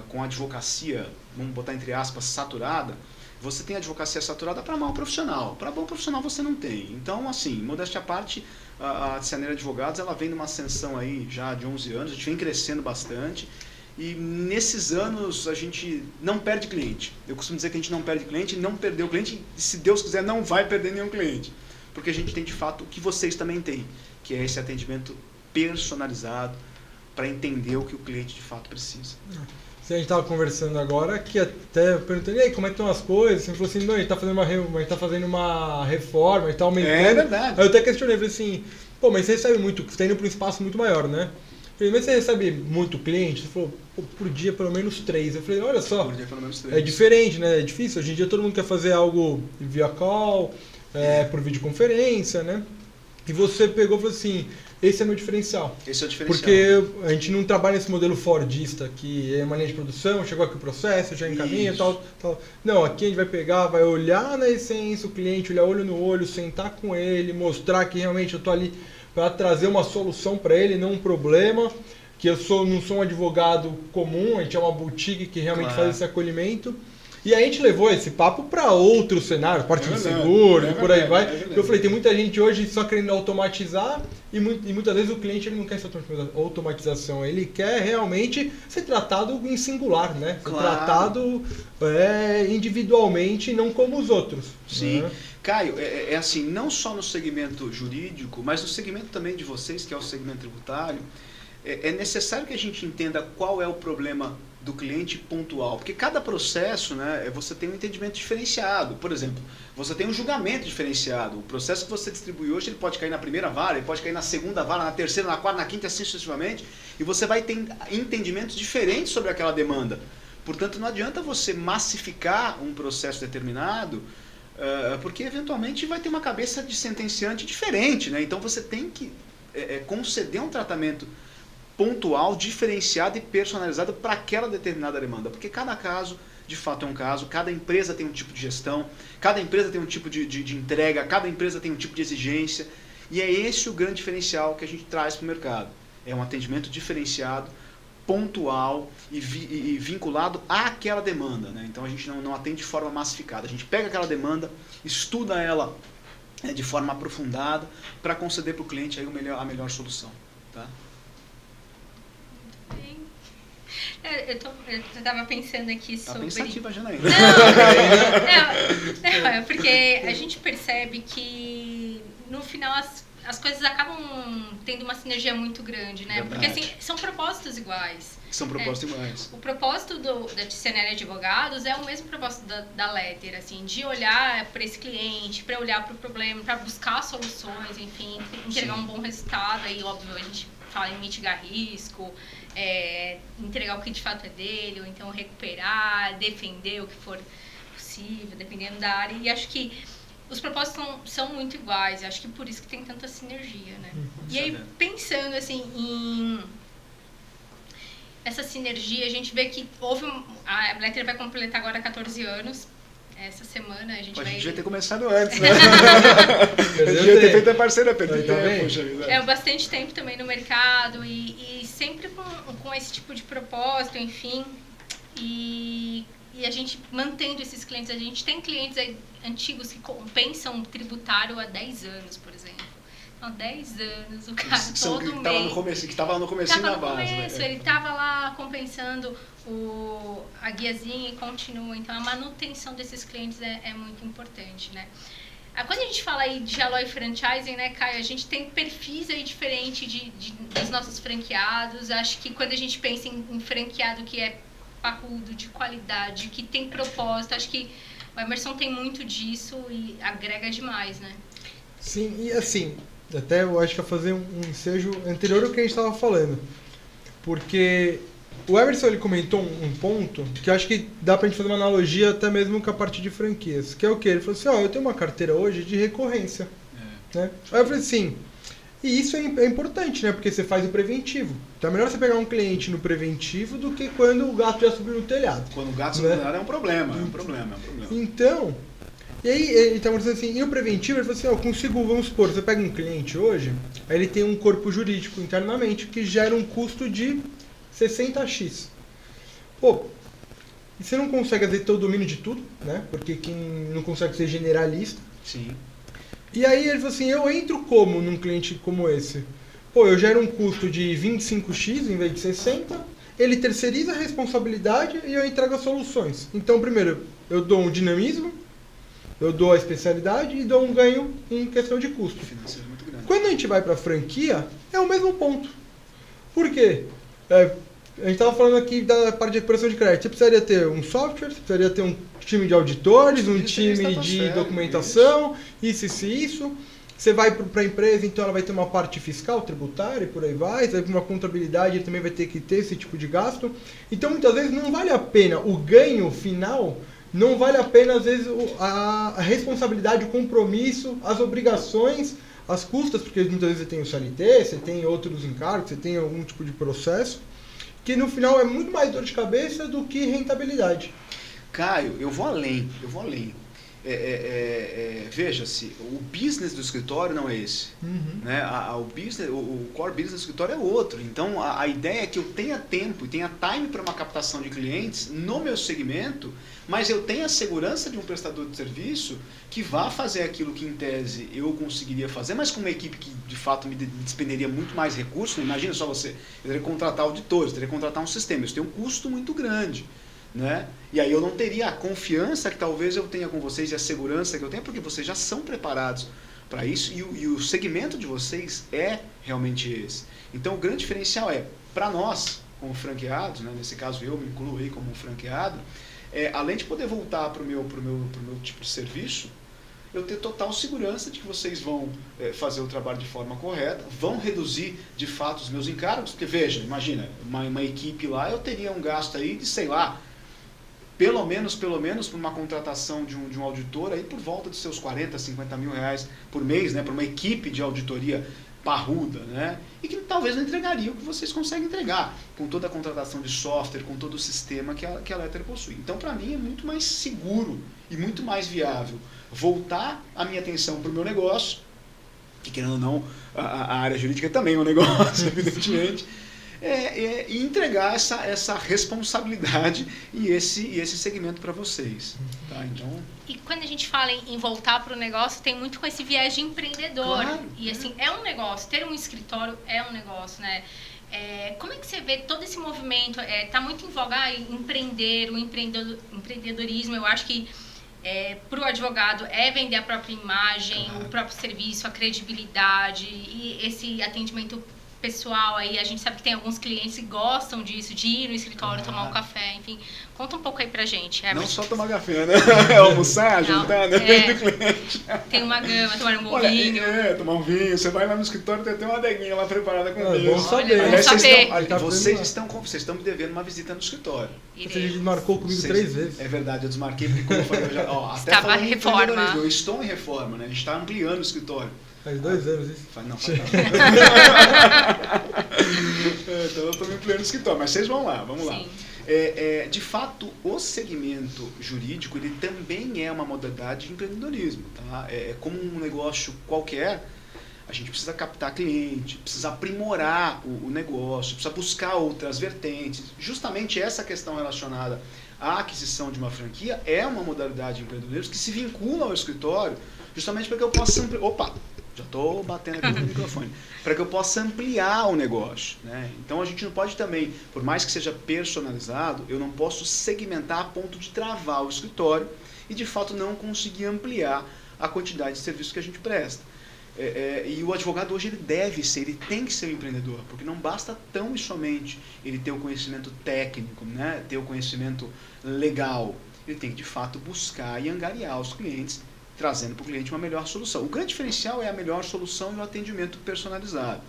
com a advocacia, vamos botar entre aspas, saturada, você tem advocacia saturada para mau profissional. Para bom profissional você não tem. Então, assim, modéstia à parte, a Cianeira Advogados, ela vem numa ascensão aí já de 11 anos, a gente vem crescendo bastante. E nesses anos a gente não perde cliente. Eu costumo dizer que a gente não perde cliente, não perdeu cliente, e se Deus quiser não vai perder nenhum cliente. Porque a gente tem de fato o que vocês também têm, que é esse atendimento personalizado, para entender o que o cliente de fato precisa. A gente estava conversando agora, que até perguntando, e aí, como é que estão as coisas? Você falou assim, não, a gente tá fazendo uma reforma, a gente tá aumentando. É verdade. Aí eu até questionei, falei assim, pô, mas você recebe muito, você tá indo para um espaço muito maior, né? Eu falei, mas você recebe muito cliente? Você falou, pô, por dia pelo menos 3. Eu falei, olha só, Por dia pelo menos 3. é diferente, né? É difícil. Hoje em dia todo mundo quer fazer algo via call, por videoconferência, né? E você pegou e falou assim, esse é meu diferencial. Esse é o diferencial. Porque a gente não trabalha nesse modelo fordista, que é uma linha de produção, chegou aqui o processo, já encaminha, tal. Não, aqui a gente vai pegar, vai olhar na essência o cliente, olhar olho no olho, sentar com ele, mostrar que realmente eu tô ali para trazer uma solução para ele, não um problema, que eu não sou um advogado comum, a gente é uma boutique que realmente faz esse acolhimento. E aí a gente levou esse papo para outros cenários, parte de seguro e por aí vai. Eu falei, tem muita gente hoje só querendo automatizar e muitas vezes o cliente ele não quer essa automatização, ele quer realmente ser tratado em singular, né? Ser tratado individualmente, não como os outros. Sim. Né? Caio, é assim, não só no segmento jurídico, mas no segmento também de vocês, que é o segmento tributário, é necessário que a gente entenda qual é o problema do cliente pontual, porque cada processo, né, você tem um entendimento diferenciado. Por exemplo, você tem um julgamento diferenciado. O processo que você distribui hoje, ele pode cair na primeira vara, ele pode cair na segunda vara, na terceira, na quarta, na quinta, assim sucessivamente, e você vai ter entendimentos diferentes sobre aquela demanda. Portanto, não adianta você massificar um processo determinado, porque eventualmente vai ter uma cabeça de sentenciante diferente, né? Então você tem que conceder um tratamento pontual, diferenciado e personalizado para aquela determinada demanda, porque cada caso de fato é um caso, cada empresa tem um tipo de gestão, cada empresa tem um tipo de entrega, cada empresa tem um tipo de exigência, e é esse o grande diferencial que a gente traz para o mercado. É um atendimento diferenciado, pontual e vinculado àquela demanda, né? Então a gente não atende de forma massificada, a gente pega aquela demanda, estuda ela de forma aprofundada para conceder para o cliente aí a melhor solução. Tá? Eu tava pensando aqui sobre... Tá pensativa, Janaína. Não, é porque a gente percebe que no final as coisas acabam tendo uma sinergia muito grande, né? Verdade. Porque assim, são propósitos iguais. São propósitos iguais. O propósito da TCNL Advogados é o mesmo propósito da Letter, assim, de olhar para esse cliente, para olhar para o problema, para buscar soluções, enfim, entregar um bom resultado. Aí, óbvio, a gente fala em mitigar risco, entregar o que de fato é dele, ou então recuperar, defender o que for possível, dependendo da área. E acho que os propósitos são muito iguais, acho que por isso que tem tanta sinergia, né? E aí, pensando assim essa sinergia, a gente vê que a Letter vai completar agora 14 anos. Essa semana a gente vai... A gente devia ter começado antes, né? A gente devia ter feito a parceira, perdeu tempo. Bastante tempo também no mercado e sempre com esse tipo de propósito, enfim. E a gente mantendo esses clientes. A gente tem clientes aí antigos que compensam tributário há 10 anos, por exemplo. Há 10 anos, o cara todo mês... Que estava no comecinho da base. Ele estava lá compensando a guiazinha e continua. Então, a manutenção desses clientes é muito importante, né? Quando a gente fala aí de Alloy Franchising, né, Caio, a gente tem perfis aí diferentes dos nossos franqueados. Acho que quando a gente pensa em franqueado que é parrudo, de qualidade, que tem propósito, acho que o Emerson tem muito disso e agrega demais, né? Sim, e assim... Até eu acho que ia fazer um ensejo anterior ao que a gente estava falando. Porque o Emerson ele comentou um ponto que eu acho que dá pra gente fazer uma analogia até mesmo com a parte de franquias. Que é o quê? Ele falou assim, eu tenho uma carteira hoje de recorrência. Né? Aí eu falei assim, e isso é importante, né? Porque você faz o preventivo. Então é melhor você pegar um cliente no preventivo do que quando o gato já subiu no telhado. Quando o gato subiu no telhado é um problema, Então... E aí ele estava dizendo assim, e o preventivo, ele falou assim, eu consigo, vamos supor, você pega um cliente hoje, aí ele tem um corpo jurídico internamente que gera um custo de 60x. Pô, e você não consegue fazer todo o domínio de tudo, né? Porque quem não consegue ser generalista. Sim. E aí ele falou assim, eu entro como num cliente como esse? Pô, eu gero um custo de 25x em vez de 60, ele terceiriza a responsabilidade e eu entrego as soluções. Então, primeiro, eu dou um dinamismo, eu dou a especialidade e dou um ganho em questão de custo. Financeiro muito grande. Quando a gente vai para a franquia, é o mesmo ponto. Por quê? A gente estava falando aqui da parte de recuperação de crédito. Você precisaria ter um software, você precisaria ter um time de auditores, um time de documentação, isso. Você vai para a empresa, então ela vai ter uma parte fiscal, tributária e por aí vai. Você vai para uma contabilidade, ele também vai ter que ter esse tipo de gasto. Então, muitas vezes, não vale a pena o ganho final, não vale a pena, às vezes, a responsabilidade, o compromisso, as obrigações, as custas, porque muitas vezes você tem o CLT, você tem outros encargos, você tem algum tipo de processo, que no final é muito mais dor de cabeça do que rentabilidade. Caio, eu vou além. Veja-se, o business do escritório não é esse. Né? O core business do escritório é outro. Então, a ideia é que eu tenha tempo e tenha time para uma captação de clientes no meu segmento, mas eu tenha a segurança de um prestador de serviço que vá fazer aquilo que, em tese, eu conseguiria fazer, mas com uma equipe que, de fato, me despenderia muito mais recursos. Imagina só você, eu teria que contratar auditores, teria que contratar um sistema. Isso tem um custo muito grande. Né? E aí eu não teria a confiança que talvez eu tenha com vocês e a segurança que eu tenho, porque vocês já são preparados para isso e o segmento de vocês é realmente esse. Então o grande diferencial é, para nós, como franqueados, né? Nesse caso eu me incluo aí como um franqueado, além de poder voltar para o meu tipo de serviço, eu ter total segurança de que vocês vão fazer o trabalho de forma correta, vão reduzir de fato os meus encargos, porque veja, imagina, uma equipe lá, eu teria um gasto aí de, sei lá, pelo menos por uma contratação de um auditor aí por volta de seus 40, 50 mil reais por mês, né, para uma equipe de auditoria parruda, né, e que talvez não entregaria o que vocês conseguem entregar, com toda a contratação de software, com todo o sistema que a Letter possui. Então, para mim, é muito mais seguro e muito mais viável voltar a minha atenção para o meu negócio, que, querendo ou não, a área jurídica também é um negócio, evidentemente, e entregar essa responsabilidade e esse segmento para vocês. Tá? Então... E quando a gente fala em voltar para o negócio, tem muito com esse viés de empreendedor. Claro, e assim, é um negócio, ter um escritório é um negócio, né? Como é que você vê todo esse movimento? Tá muito em voga empreender, o empreendedorismo. Eu acho que para o advogado vender a própria imagem, claro, o próprio serviço, a credibilidade e esse atendimento pessoal aí. A gente sabe que tem alguns clientes que gostam disso, de ir no escritório, tomar um café, enfim. Conta um pouco aí pra gente. Não só tomar café, né? Almoçar, jantar, né? Depende do cliente. Tem uma gama, tomar um bom vinho. Tomar um vinho. Você vai lá no escritório, tem até uma adeguinha lá preparada com vinho. Bom saber. Aliás, vocês estão me devendo uma visita no escritório. Você desmarcou comigo 3 vezes. É verdade, eu desmarquei porque, como eu falei, até estava em reforma. Eu estou em reforma, né? A gente está ampliando o escritório. Faz 2 anos isso. Não, faz não. Então eu estou me ampliando o escritório, mas vocês vão lá, vamos lá. De fato, o segmento jurídico, ele também é uma modalidade de empreendedorismo. Tá? Como um negócio qualquer, a gente precisa captar cliente, precisa aprimorar o negócio, precisa buscar outras vertentes. Justamente essa questão relacionada à aquisição de uma franquia é uma modalidade de empreendedorismo que se vincula ao escritório, justamente para que eu possa... Já estou batendo aqui no microfone. Para que eu possa ampliar o negócio. Né? Então a gente não pode também, por mais que seja personalizado, eu não posso segmentar a ponto de travar o escritório e de fato não conseguir ampliar a quantidade de serviços que a gente presta. E o advogado hoje ele tem que ser um empreendedor, porque não basta tão e somente ele ter o conhecimento técnico, né? Ter o conhecimento legal. Ele tem que de fato buscar e angariar os clientes, trazendo para o cliente uma melhor solução. O grande diferencial é a melhor solução e o atendimento personalizado,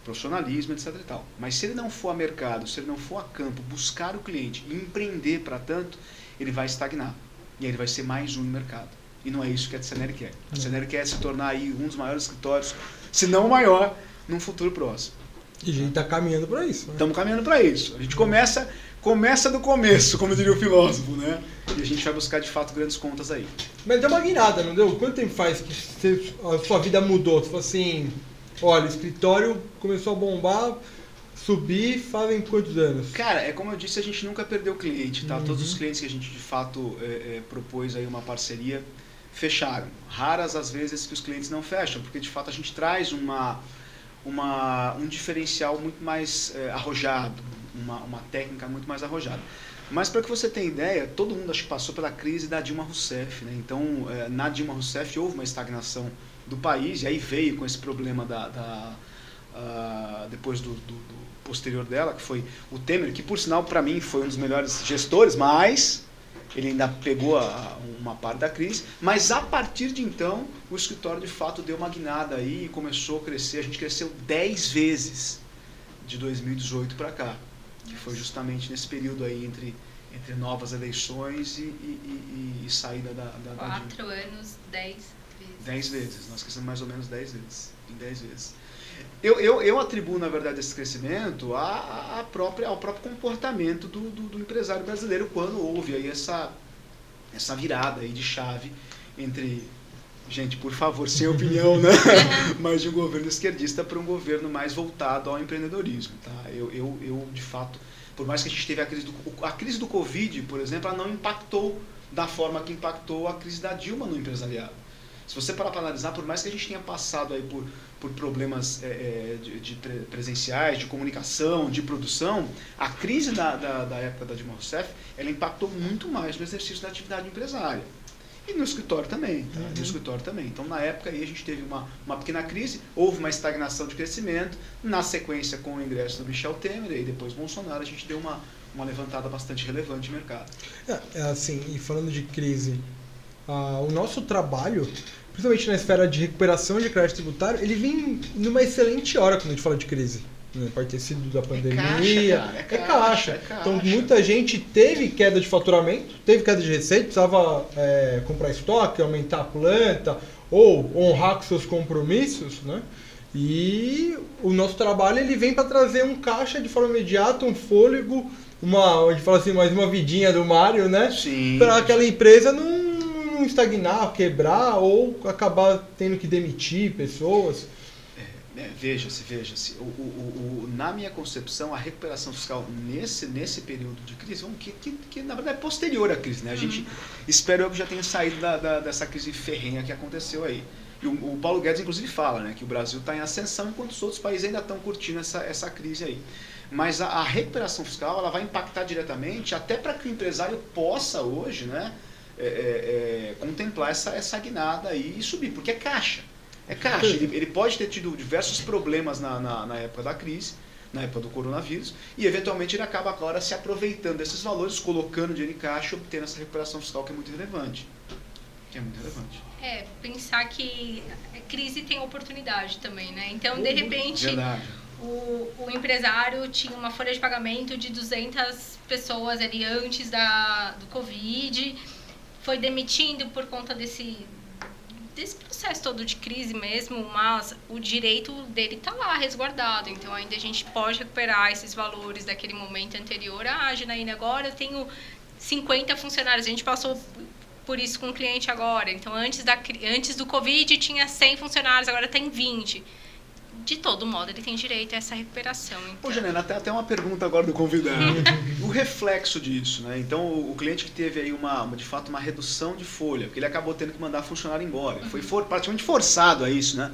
profissionalismo, etc. e tal. Mas se ele não for a mercado, se ele não for a campo, buscar o cliente e empreender para tanto, ele vai estagnar. E aí ele vai ser mais um no mercado. E não é isso que a Ceneri quer. A Ceneri quer se tornar aí um dos maiores escritórios, se não o maior, num futuro próximo. E a gente está caminhando para isso. Estamos caminhando para isso. A gente começa do começo, como diria o filósofo, né? E a gente vai buscar, de fato, grandes contas aí. Mas deu uma guinada, não deu? Quanto tempo faz que a sua vida mudou? Você falou assim, olha, o escritório começou a bombar, subir, fazem quantos anos? Cara, como eu disse, a gente nunca perdeu cliente, tá? Todos os clientes que a gente, de fato, propôs aí uma parceria, fecharam. Raras as vezes que os clientes não fecham, porque, de fato, a gente traz um diferencial muito mais arrojado, uma técnica muito mais arrojada. Mas para que você tenha ideia, todo mundo acho que passou pela crise da Dilma Rousseff, né? Então, na Dilma Rousseff houve uma estagnação do país, e aí veio com esse problema depois do posterior dela, que foi o Temer, que por sinal para mim foi um dos melhores gestores, mas ele ainda pegou uma parte da crise, mas a partir de então o escritório de fato deu uma guinada aí e começou a crescer. A gente cresceu 10 vezes de 2018 para cá, que foi justamente nesse período aí entre novas eleições e saída da 4 anos, 10 vezes. 10 vezes, nós crescemos mais ou menos 10 vezes, em 10 vezes. Eu atribuo, na verdade, esse crescimento ao próprio comportamento do empresário brasileiro quando houve aí essa virada aí de chave entre, gente, por favor, sem opinião, né? Mas de um governo esquerdista para um governo mais voltado ao empreendedorismo. Tá? Eu, de fato, por mais que a gente teve a crise do Covid, por exemplo, ela não impactou da forma que impactou a crise da Dilma no empresariado. Se você parar para analisar, por mais que a gente tenha passado aí por problemas presenciais, de comunicação, de produção, a crise da época da Dilma Rousseff, ela impactou muito mais no exercício da atividade empresária. E no escritório também. Tá? No escritório também. Então, na época, aí, a gente teve uma pequena crise, houve uma estagnação de crescimento, na sequência, com o ingresso do Michel Temer e depois Bolsonaro, a gente deu uma levantada bastante relevante no mercado. Assim, e falando de crise, o nosso trabalho, principalmente na esfera de recuperação de crédito tributário, ele vem numa excelente hora quando a gente fala de crise. Pode ter sido da pandemia. É caixa. Então, muita gente teve queda de faturamento, teve queda de receita, precisava comprar estoque, aumentar a planta, ou honrar com seus compromissos, né? E o nosso trabalho ele vem para trazer um caixa de forma imediata, um fôlego, a gente fala assim, mais uma vidinha do Mário, né? Para aquela empresa não estagnar, quebrar ou acabar tendo que demitir pessoas. Veja-se. Na minha concepção, a recuperação fiscal nesse período de crise, que na verdade é posterior à crise, né? A gente espero que já tenha saído dessa crise ferrenha que aconteceu aí. E o Paulo Guedes, inclusive, fala, né, que o Brasil está em ascensão enquanto os outros países ainda estão curtindo essa crise aí. Mas a recuperação fiscal ela vai impactar diretamente até para que o empresário possa hoje, né, contemplar essa guinada aí e subir, porque é caixa. É caixa. Ele pode ter tido diversos problemas na época da crise, na época do coronavírus, e eventualmente ele acaba agora se aproveitando desses valores, colocando dinheiro em caixa e obtendo essa recuperação fiscal que é muito relevante. Pensar que crise tem oportunidade também, né? Então, de repente, o empresário tinha uma folha de pagamento de 200 pessoas ali antes do Covid, foi demitindo por conta desse processo todo de crise mesmo, mas o direito dele está lá resguardado, então ainda a gente pode recuperar esses valores daquele momento anterior. Janaína, agora eu tenho 50 funcionários, a gente passou por isso com o cliente agora, então antes do Covid tinha 100 funcionários, agora tem 20. De todo modo, ele tem direito a essa recuperação. Então. Janaína, até uma pergunta agora do convidado. O reflexo disso, né? Então, o cliente que teve aí de fato uma redução de folha, porque ele acabou tendo que mandar funcionário embora, foi praticamente forçado a isso, né?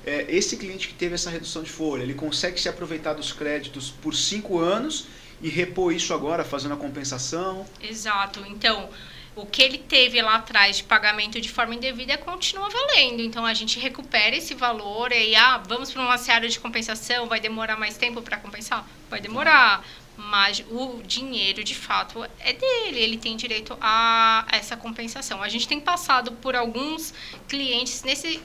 Esse cliente que teve essa redução de folha, ele consegue se aproveitar dos créditos por 5 anos e repor isso agora, fazendo a compensação? Exato. Então, o que ele teve lá atrás de pagamento de forma indevida continua valendo. Então, a gente recupera esse valor e vamos para uma seara de compensação, vai demorar mais tempo para compensar? Vai demorar, mas o dinheiro, de fato, é dele. Ele tem direito a essa compensação. A gente tem passado por alguns clientes nesse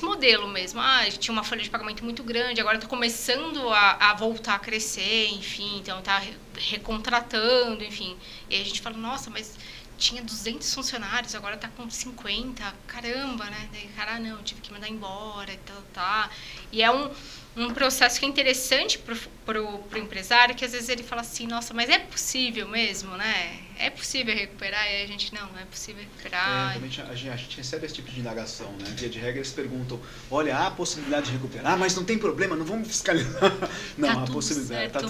modelo mesmo. Tinha uma folha de pagamento muito grande, agora está começando a voltar a crescer, enfim, então está recontratando, enfim. E aí a gente fala, nossa, mas tinha 200 funcionários, agora está com 50, caramba, né? Daí, não, tive que mandar embora e tal. E é um processo que é interessante pro empresário, que às vezes ele fala assim, nossa, mas é possível mesmo, né? É possível recuperar? E a gente, não é possível recuperar. Realmente a gente recebe esse tipo de indagação, né? Via de regra eles perguntam, olha, há a possibilidade de recuperar, mas não tem problema, não vamos fiscalizar. Não, há possibilidade, tá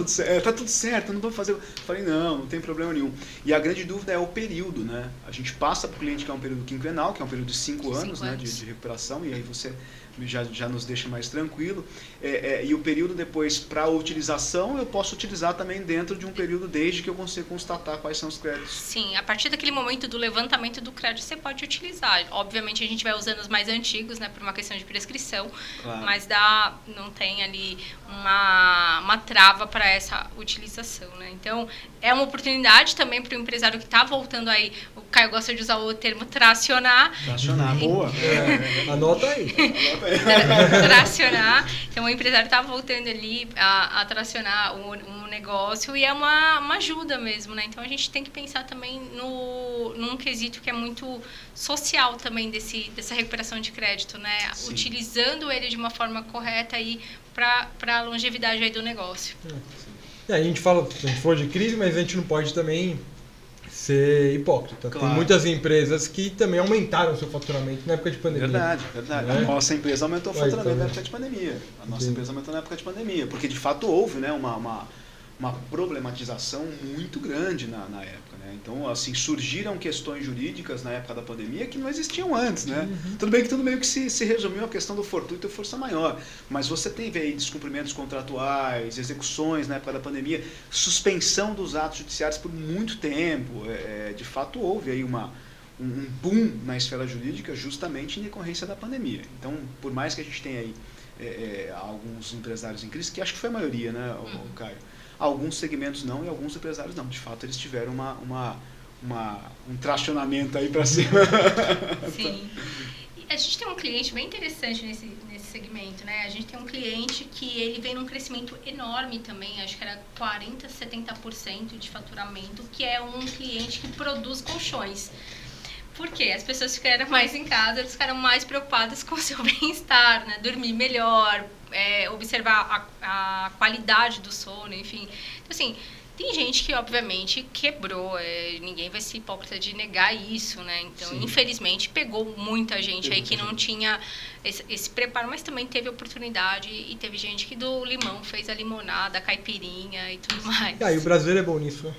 tudo certo, não vamos fazer. Eu falei, não tem problema nenhum. E a grande dúvida é o período, né? A gente passa para o cliente que é um período quinquenal, que é um período de 5 anos, né? De recuperação, e aí você já nos deixa mais tranquilo. E o período depois para utilização eu posso utilizar também dentro de um período desde que eu consiga constatar quais são os créditos. Sim, a partir daquele momento do levantamento do crédito você pode utilizar. Obviamente a gente vai usando os mais antigos, né, por uma questão de prescrição, claro. Mas não tem ali uma trava para essa utilização, né? Então é uma oportunidade também para o empresário que está voltando aí. O Caio gosta de usar o termo tracionar. Tracionar, boa. Anota aí. Tracionar. Então o empresário está voltando ali a tracionar um negócio e é uma ajuda mesmo, né? Então a gente tem que pensar também num quesito que é muito social também dessa recuperação de crédito, né? Sim. Utilizando ele de uma forma correta aí para a longevidade aí do negócio. A gente falou de crise, mas a gente não pode também ser hipócrita. Claro. Tem muitas empresas que também aumentaram o seu faturamento na época de pandemia. Verdade. A nossa empresa aumentou o faturamento na época de pandemia. Empresa aumentou na época de pandemia, porque de fato houve, né, uma problematização muito grande na época, né? Então, assim, surgiram questões jurídicas na época da pandemia que não existiam antes, né? Tudo bem que tudo meio que se resumiu à questão do fortuito e força maior, mas você teve aí descumprimentos contratuais, execuções na época da pandemia, suspensão dos atos judiciários por muito tempo, de fato houve aí um boom na esfera jurídica justamente em decorrência da pandemia. Então, por mais que a gente tenha aí alguns empresários em crise, que acho que foi a maioria, né, o Caio? Alguns segmentos não e alguns empresários não. De fato, eles tiveram um tracionamento aí para cima. Sim. A gente tem um cliente bem interessante nesse segmento, né? A gente tem um cliente que ele vem num crescimento enorme também, acho que era 40%, 70% de faturamento, que é um cliente que produz colchões. Por quê? As pessoas ficaram mais em casa, eles ficaram mais preocupadas com o seu bem-estar, né? Dormir melhor, observar a qualidade do sono, enfim. Então, assim, tem gente que, obviamente, quebrou. Ninguém vai ser hipócrita de negar isso, né? Então, sim, infelizmente, pegou muita gente aí que não tinha esse preparo, mas também teve oportunidade e teve gente que do limão fez a limonada, a caipirinha e tudo mais. E o brasileiro é bom nisso, né?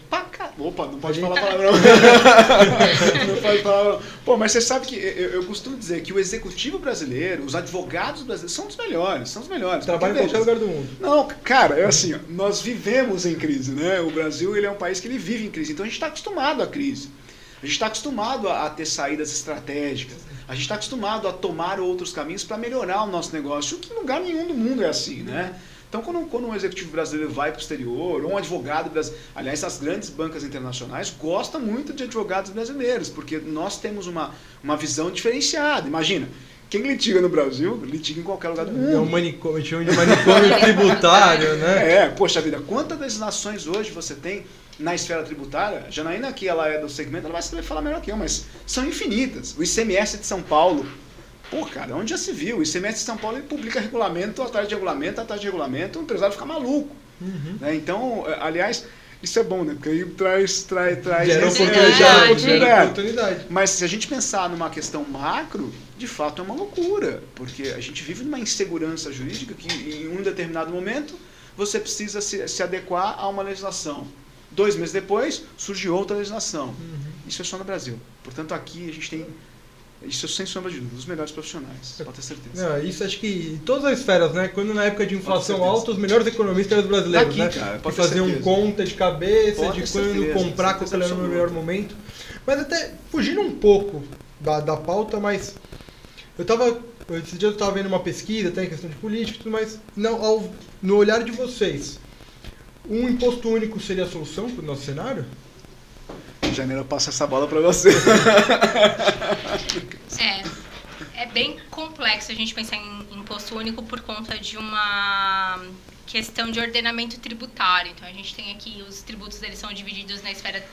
Opa, não pode falar palavrão. Não pode falar palavrão. Pô, mas você sabe que eu costumo dizer que o executivo brasileiro, os advogados brasileiros são os melhores. Trabalham em qualquer lugar do mundo. Não, cara, é assim, ó, nós vivemos em crise, né? O Brasil, ele é um país que ele vive em crise, então a gente está acostumado à crise. A gente está acostumado a ter saídas estratégicas. A gente está acostumado a tomar outros caminhos para melhorar o nosso negócio, o que em lugar nenhum do mundo é assim, né? Então, quando um executivo brasileiro vai para o exterior, ou um advogado brasileiro... Aliás, as grandes bancas internacionais gostam muito de advogados brasileiros, porque nós temos uma visão diferenciada. Imagina, quem litiga no Brasil, litiga em qualquer lugar do mundo. É um manicômio, chama de manicômio tributário, né? Poxa vida, quantas legislações hoje você tem na esfera tributária? Janaína, que ela é do segmento, ela vai saber falar melhor que eu, mas são infinitas. O ICMS de São Paulo, pô, cara, onde já se viu? O ICMS de São Paulo, ele publica regulamento atrás de regulamento, o empresário fica maluco. Né? Então, aliás, isso é bom, né? Porque aí traz oportunidade. Mas se a gente pensar numa questão macro, de fato é uma loucura, porque a gente vive numa insegurança jurídica que em um determinado momento você precisa se adequar a uma legislação. 2 meses depois, surge outra legislação. Isso é só no Brasil. Portanto, aqui a gente tem, isso sem sombra de dúvida, os melhores profissionais, pode ter certeza. Isso acho que em todas as esferas, né? Quando na época de inflação alta, os melhores economistas eram os brasileiros, aqui, né? Cara, que faziam conta de cabeça, pode de quando comprar, qual era no melhor momento. Mas até fugindo um pouco da pauta, mas esse dia eu estava vendo uma pesquisa, até em questão de política e tudo mais, no olhar de vocês, um imposto único seria a solução para o nosso cenário? Em janeiro eu passo essa bola para você. É bem complexo a gente pensar em imposto único por conta de uma questão de ordenamento tributário. Então, a gente tem aqui, os tributos eles são divididos na esfera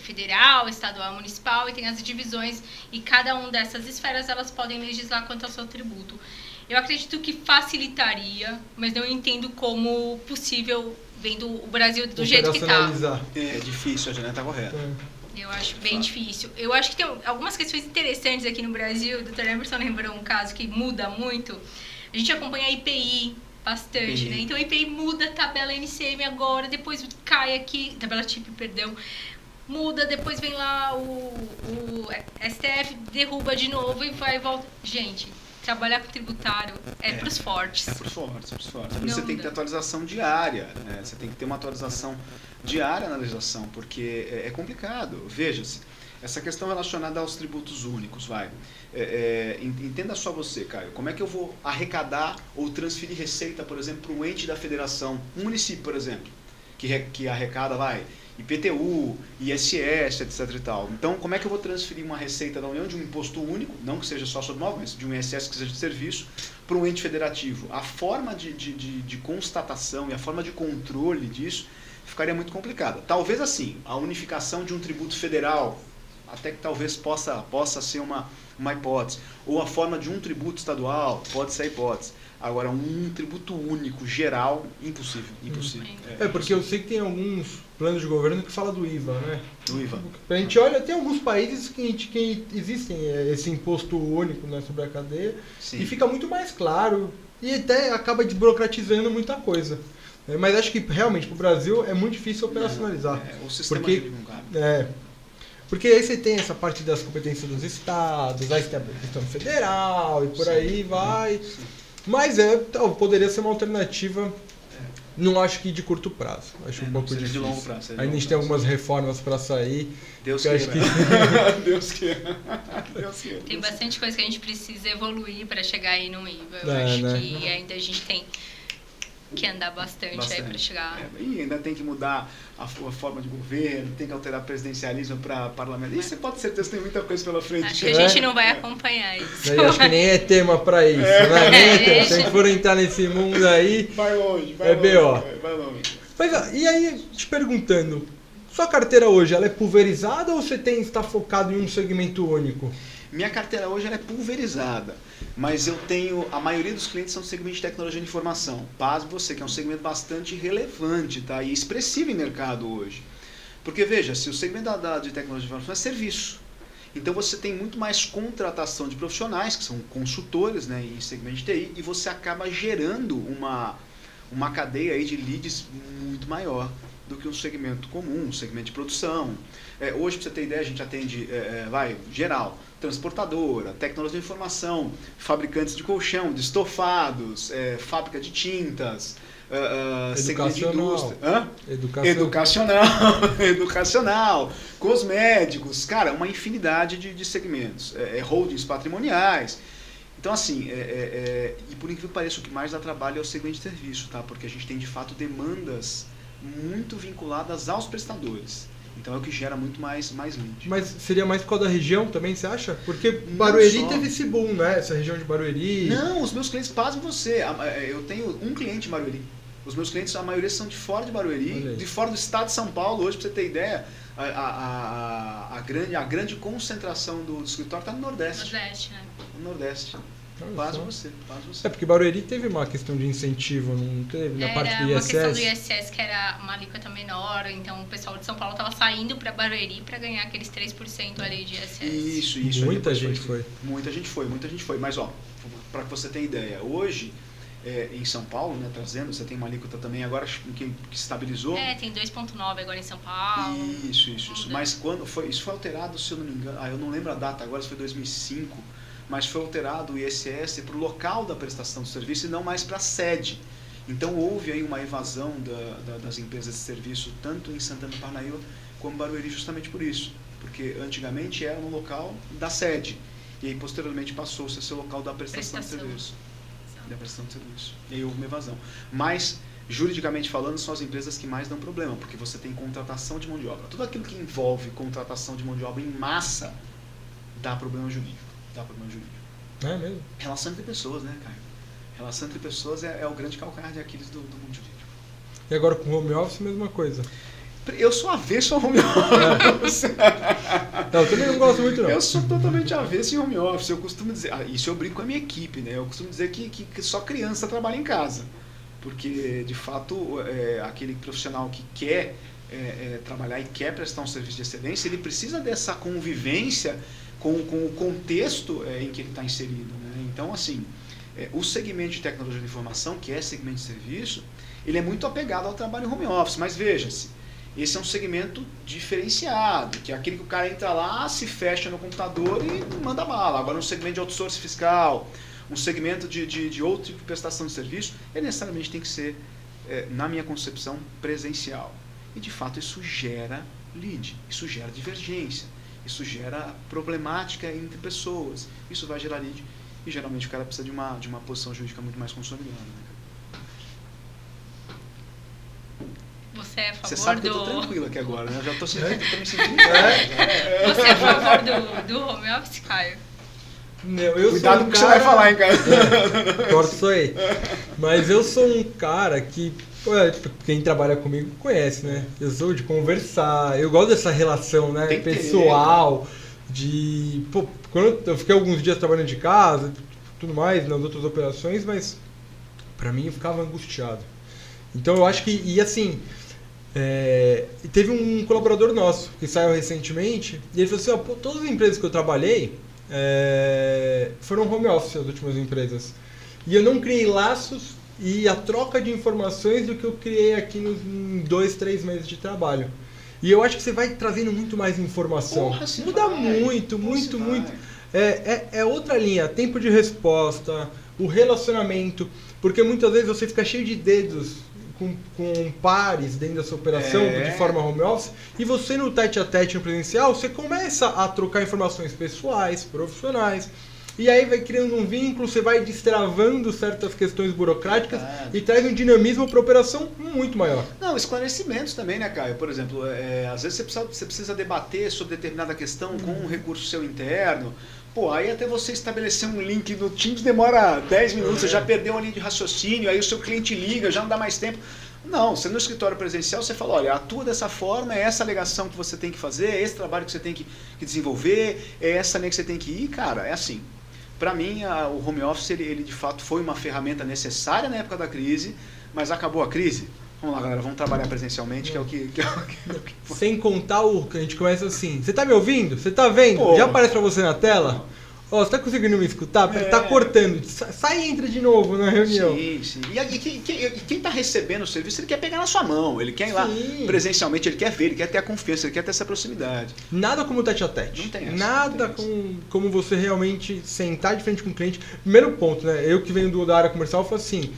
federal, estadual, municipal, e tem as divisões, e cada uma dessas esferas elas podem legislar quanto ao seu tributo. Eu acredito que facilitaria, mas não entendo como possível, vendo o Brasil do jeito que está. É difícil, a Janete está correta. Eu acho bem difícil. Eu acho que tem algumas questões interessantes aqui no Brasil. O Dr. Emerson lembrou um caso que muda muito. A gente acompanha a IPI bastante, né? Então a IPI muda a tabela NCM agora, depois cai aqui, tabela TIP, perdão, muda, depois vem lá o STF, derruba de novo e vai e volta. Gente, trabalhar com tributário é para os fortes. É para os fortes, Por Não isso você tem que ter dá. atualização diária, né? Você tem que ter uma atualização diária na legislação, porque é complicado. Veja-se, essa questão relacionada aos tributos únicos, entenda só você, Caio, como é que eu vou arrecadar ou transferir receita, por exemplo, para um ente da federação, um município, por exemplo, que arrecada, IPTU, ISS, etc e tal. Então, como é que eu vou transferir uma receita da União de um imposto único, não que seja só sobre móvel, mas de um ISS que seja de serviço, para um ente federativo? A forma de constatação e a forma de controle disso ficaria muito complicada. Talvez assim, a unificação de um tributo federal, até que talvez possa ser uma hipótese. Ou a forma de um tributo estadual, pode ser a hipótese. Agora, um tributo único, geral, impossível. Porque eu sei que tem alguns planos de governo que falam do IVA, né? Do IVA. A gente olha, tem alguns países que existem esse imposto único, né, sobre a cadeia. Sim. E fica muito mais claro e até acaba desburocratizando muita coisa. Mas acho que realmente para o Brasil é muito difícil operacionalizar. O sistema porque, jurídico não cabe. Porque aí você tem essa parte das competências dos estados, aí você tem a questão federal e por aí vai. Sim. Mas poderia ser uma alternativa, não acho que de curto prazo. Acho um pouco difícil. De longo prazo. Ainda a gente tem algumas reformas para sair. Deus queira. Deus queira. Tem bastante coisa que a gente precisa evoluir para chegar aí no IVA. Eu É, acho né? que ainda a gente tem que andar bastante. Aí para chegar. E ainda tem que mudar a forma de governo, tem que alterar presidencialismo para parlamento. E você pode ter certeza que tem muita coisa pela frente. Acho que a gente não vai acompanhar isso. Daí acho que nem é tema para isso, né? Nem é tema. Se a gente for entrar nesse mundo aí, vai longe, BO. Vai longe. Mas, e aí, te perguntando, sua carteira hoje, ela é pulverizada ou você está focado em um segmento único? Minha carteira hoje ela é pulverizada, mas eu tenho, a maioria dos clientes são do segmento de tecnologia de informação. Pasme você, que é um segmento bastante relevante, tá? E expressivo em mercado hoje. Porque veja, se o segmento de tecnologia de informação é serviço, então você tem muito mais contratação de profissionais, que são consultores, né, em segmento de TI, e você acaba gerando uma cadeia aí de leads muito maior do que um segmento comum, um segmento de produção. Hoje, para você ter ideia, a gente atende, geral, transportadora, tecnologia de informação, fabricantes de colchão, de estofados, fábrica de tintas, segmento de indústria. Educacional, cosméticos, cara, uma infinidade de segmentos, holdings patrimoniais. Então, assim, e por incrível que pareça, o que mais dá trabalho é o segmento de serviço, tá? Porque a gente tem, de fato, demandas muito vinculadas aos prestadores. Então é o que gera muito mais lead. Mas seria mais por causa da região também, você acha? Porque Barueri teve esse boom, né? Essa região de Barueri. Não, os meus clientes, pasmem você. Eu tenho um cliente em Barueri. Os meus clientes, a maioria são de fora de Barueri, de fora do estado de São Paulo. Hoje, para você ter ideia, a grande concentração do escritório está no Nordeste. Nordeste, né? No Nordeste. Pasme você. Porque Barueri teve uma questão de incentivo, não teve? Na parte do ISS? Era uma questão do ISS, que era uma alíquota menor, então o pessoal de São Paulo estava saindo para Barueri para ganhar aqueles 3% ali de ISS. Isso. Muita gente foi. Muita gente foi. Mas, para que você tenha ideia, hoje, em São Paulo, né, trazendo, você tem uma alíquota também agora que estabilizou. Tem 2,9 agora em São Paulo. Isso. Mas quando foi, isso foi alterado, se eu não me engano, eu não lembro a data agora, se foi 2005, mas foi alterado o ISS para o local da prestação do serviço e não mais para a sede. Então houve aí uma evasão das empresas de serviço, tanto em Santana do Parnaíba como Barueri, justamente por isso. Porque antigamente era no local da sede, e aí posteriormente passou-se a ser o local da prestação de serviço. E aí houve uma evasão. Mas, juridicamente falando, são as empresas que mais dão problema, porque você tem contratação de mão de obra. Tudo aquilo que envolve contratação de mão de obra em massa dá problema jurídico. É mesmo? Relação entre pessoas, né, Caio? Relação entre pessoas é o grande calcanhar de Aquiles do mundo jurídico. E agora com home office, mesma coisa. Eu sou avesso ao home office. Não, eu também não gosto muito, não. Eu sou totalmente avesso em home office. Eu costumo dizer, isso eu brinco com a minha equipe, né? Eu costumo dizer que só criança trabalha em casa. Porque, de fato, aquele profissional que quer trabalhar e quer prestar um serviço de excelência, ele precisa dessa convivência com o contexto em que ele está inserido, né? Então, assim, o segmento de tecnologia de informação, que é segmento de serviço, ele é muito apegado ao trabalho em home office, mas veja-se, esse é um segmento diferenciado, que é aquele que o cara entra lá, se fecha no computador e manda bala. Agora, um segmento de outsourcing fiscal, um segmento de outro tipo de prestação de serviço, ele necessariamente tem que ser, na minha concepção, presencial. E de fato isso gera lead, isso gera divergência, isso gera problemática entre pessoas, isso vai gerar lead e geralmente o cara precisa de uma posição jurídica muito mais consolidada. Né? Você é a favor Você sabe que eu tô tranquilo aqui agora, né? Eu já tô me sentindo Você é a favor do home office, Caio? Eu Cuidado sou com o que você vai falar, hein, cara? Corta isso aí. Mas eu sou um cara que, quem trabalha comigo conhece, né? Eu sou de conversar, eu gosto dessa relação, né? Pessoal, de... Pô, quando eu fiquei alguns dias trabalhando de casa, tudo mais, nas outras operações, mas pra mim eu ficava angustiado. Então eu acho que, e assim, teve um colaborador nosso que saiu recentemente, e ele falou assim, pô, todas as empresas que eu trabalhei foram home office, as últimas empresas. E eu não criei laços e a troca de informações do que eu criei aqui em 2, 3 meses de trabalho. E eu acho que você vai trazendo muito mais informação. Porra, muda muito. É outra linha, tempo de resposta, o relacionamento, porque muitas vezes você fica cheio de dedos com pares dentro dessa operação de forma home office, e você no tete-a-tete no presencial, você começa a trocar informações pessoais, profissionais, e aí vai criando um vínculo, você vai destravando certas questões burocráticas e traz um dinamismo para a operação muito maior. Não, esclarecimentos também, né, Caio? Por exemplo, às vezes você precisa debater sobre determinada questão com um recurso seu interno. Pô, aí até você estabelecer um link no Teams demora 10 minutos, você já perdeu uma linha de raciocínio, aí o seu cliente liga, já não dá mais tempo. Não, você no escritório presencial, você fala, olha, atua dessa forma, é essa alegação que você tem que fazer, é esse trabalho que você tem que desenvolver, é essa linha que você tem que ir, cara, é assim. Para mim, o home office, ele de fato foi uma ferramenta necessária na época da crise, mas acabou a crise. Vamos lá, galera, vamos trabalhar presencialmente, que é o que... Sem contar o que a gente começa assim, você tá me ouvindo? Você tá vendo? Pô. Já aparece pra você na tela? Ó, você tá conseguindo me escutar? Tá cortando. Sai e entra de novo na reunião. Sim. E quem tá recebendo o serviço, ele quer pegar na sua mão, ele quer ir lá presencialmente, ele quer ver, ele quer ter a confiança, ele quer ter essa proximidade. Nada como tete-a-tete. Não tem essa. Nada como você realmente sentar de frente com o cliente. Primeiro ponto, né? Eu que venho da área comercial, eu falo assim,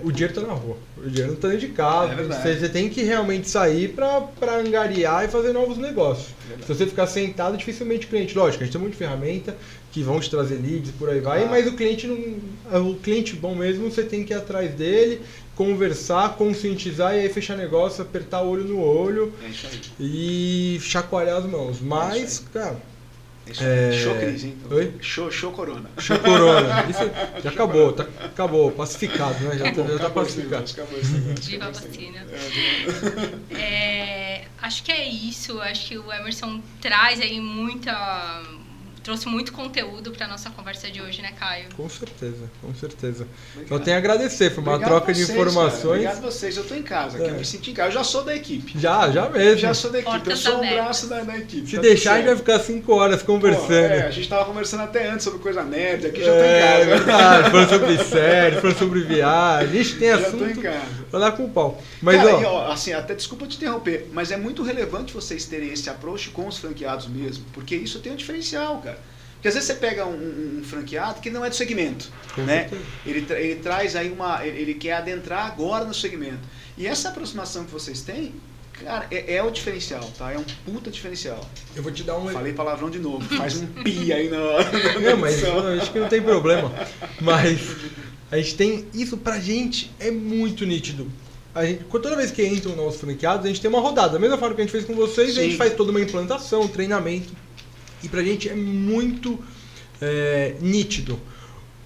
o dinheiro tá na rua, o dinheiro não tá dentro de casa, você tem que realmente sair para angariar e fazer novos negócios. Se você ficar sentado, dificilmente o cliente, lógico, a gente tem muita ferramenta que vão te trazer leads, por aí vai, mas o cliente bom mesmo, você tem que ir atrás dele, conversar, conscientizar e aí fechar negócio, apertar o olho no olho e chacoalhar as mãos. Mas, cara... Show crise, hein? Então. Oi? Show corona. Show corona. Isso já acabou, pacificado, né? Já tá pacificado. Viva a vacina. Acho que é isso. Acho que o Emerson traz aí trouxe muito conteúdo para nossa conversa de hoje, né, Caio? Com certeza. Só tenho a agradecer, foi uma troca de informações. Cara. Obrigado a vocês, eu tô em casa, aqui, eu me senti em casa, eu já sou da equipe. Já mesmo. Já sou da equipe, Portas eu sou abertas. um braço da equipe. Se deixar, a gente vai ficar 5 horas conversando. A gente tava conversando até antes sobre coisa nerd, aqui já tô em casa. Verdade, falando sobre série, falando sobre viagem, a gente tem assunto. Já tô em casa. Vai lá com o pau. Mas, cara, assim, até desculpa te interromper, mas é muito relevante vocês terem esse approach com os franqueados mesmo, porque isso tem um diferencial, cara. Porque às vezes você pega um franqueado que não é do segmento, né? Ele traz aí ele quer adentrar agora no segmento. E essa aproximação que vocês têm, cara, é o diferencial, tá? É um puta diferencial. Eu vou te dar Falei palavrão de novo, faz um pi aí na hora. Não, mas acho que não tem problema. Mas a gente tem, isso pra gente é muito nítido. Toda vez que entram novos franqueados, a gente tem uma rodada. Da mesma forma que a gente fez com vocês, a gente faz toda uma implantação, treinamento. E pra gente é muito nítido.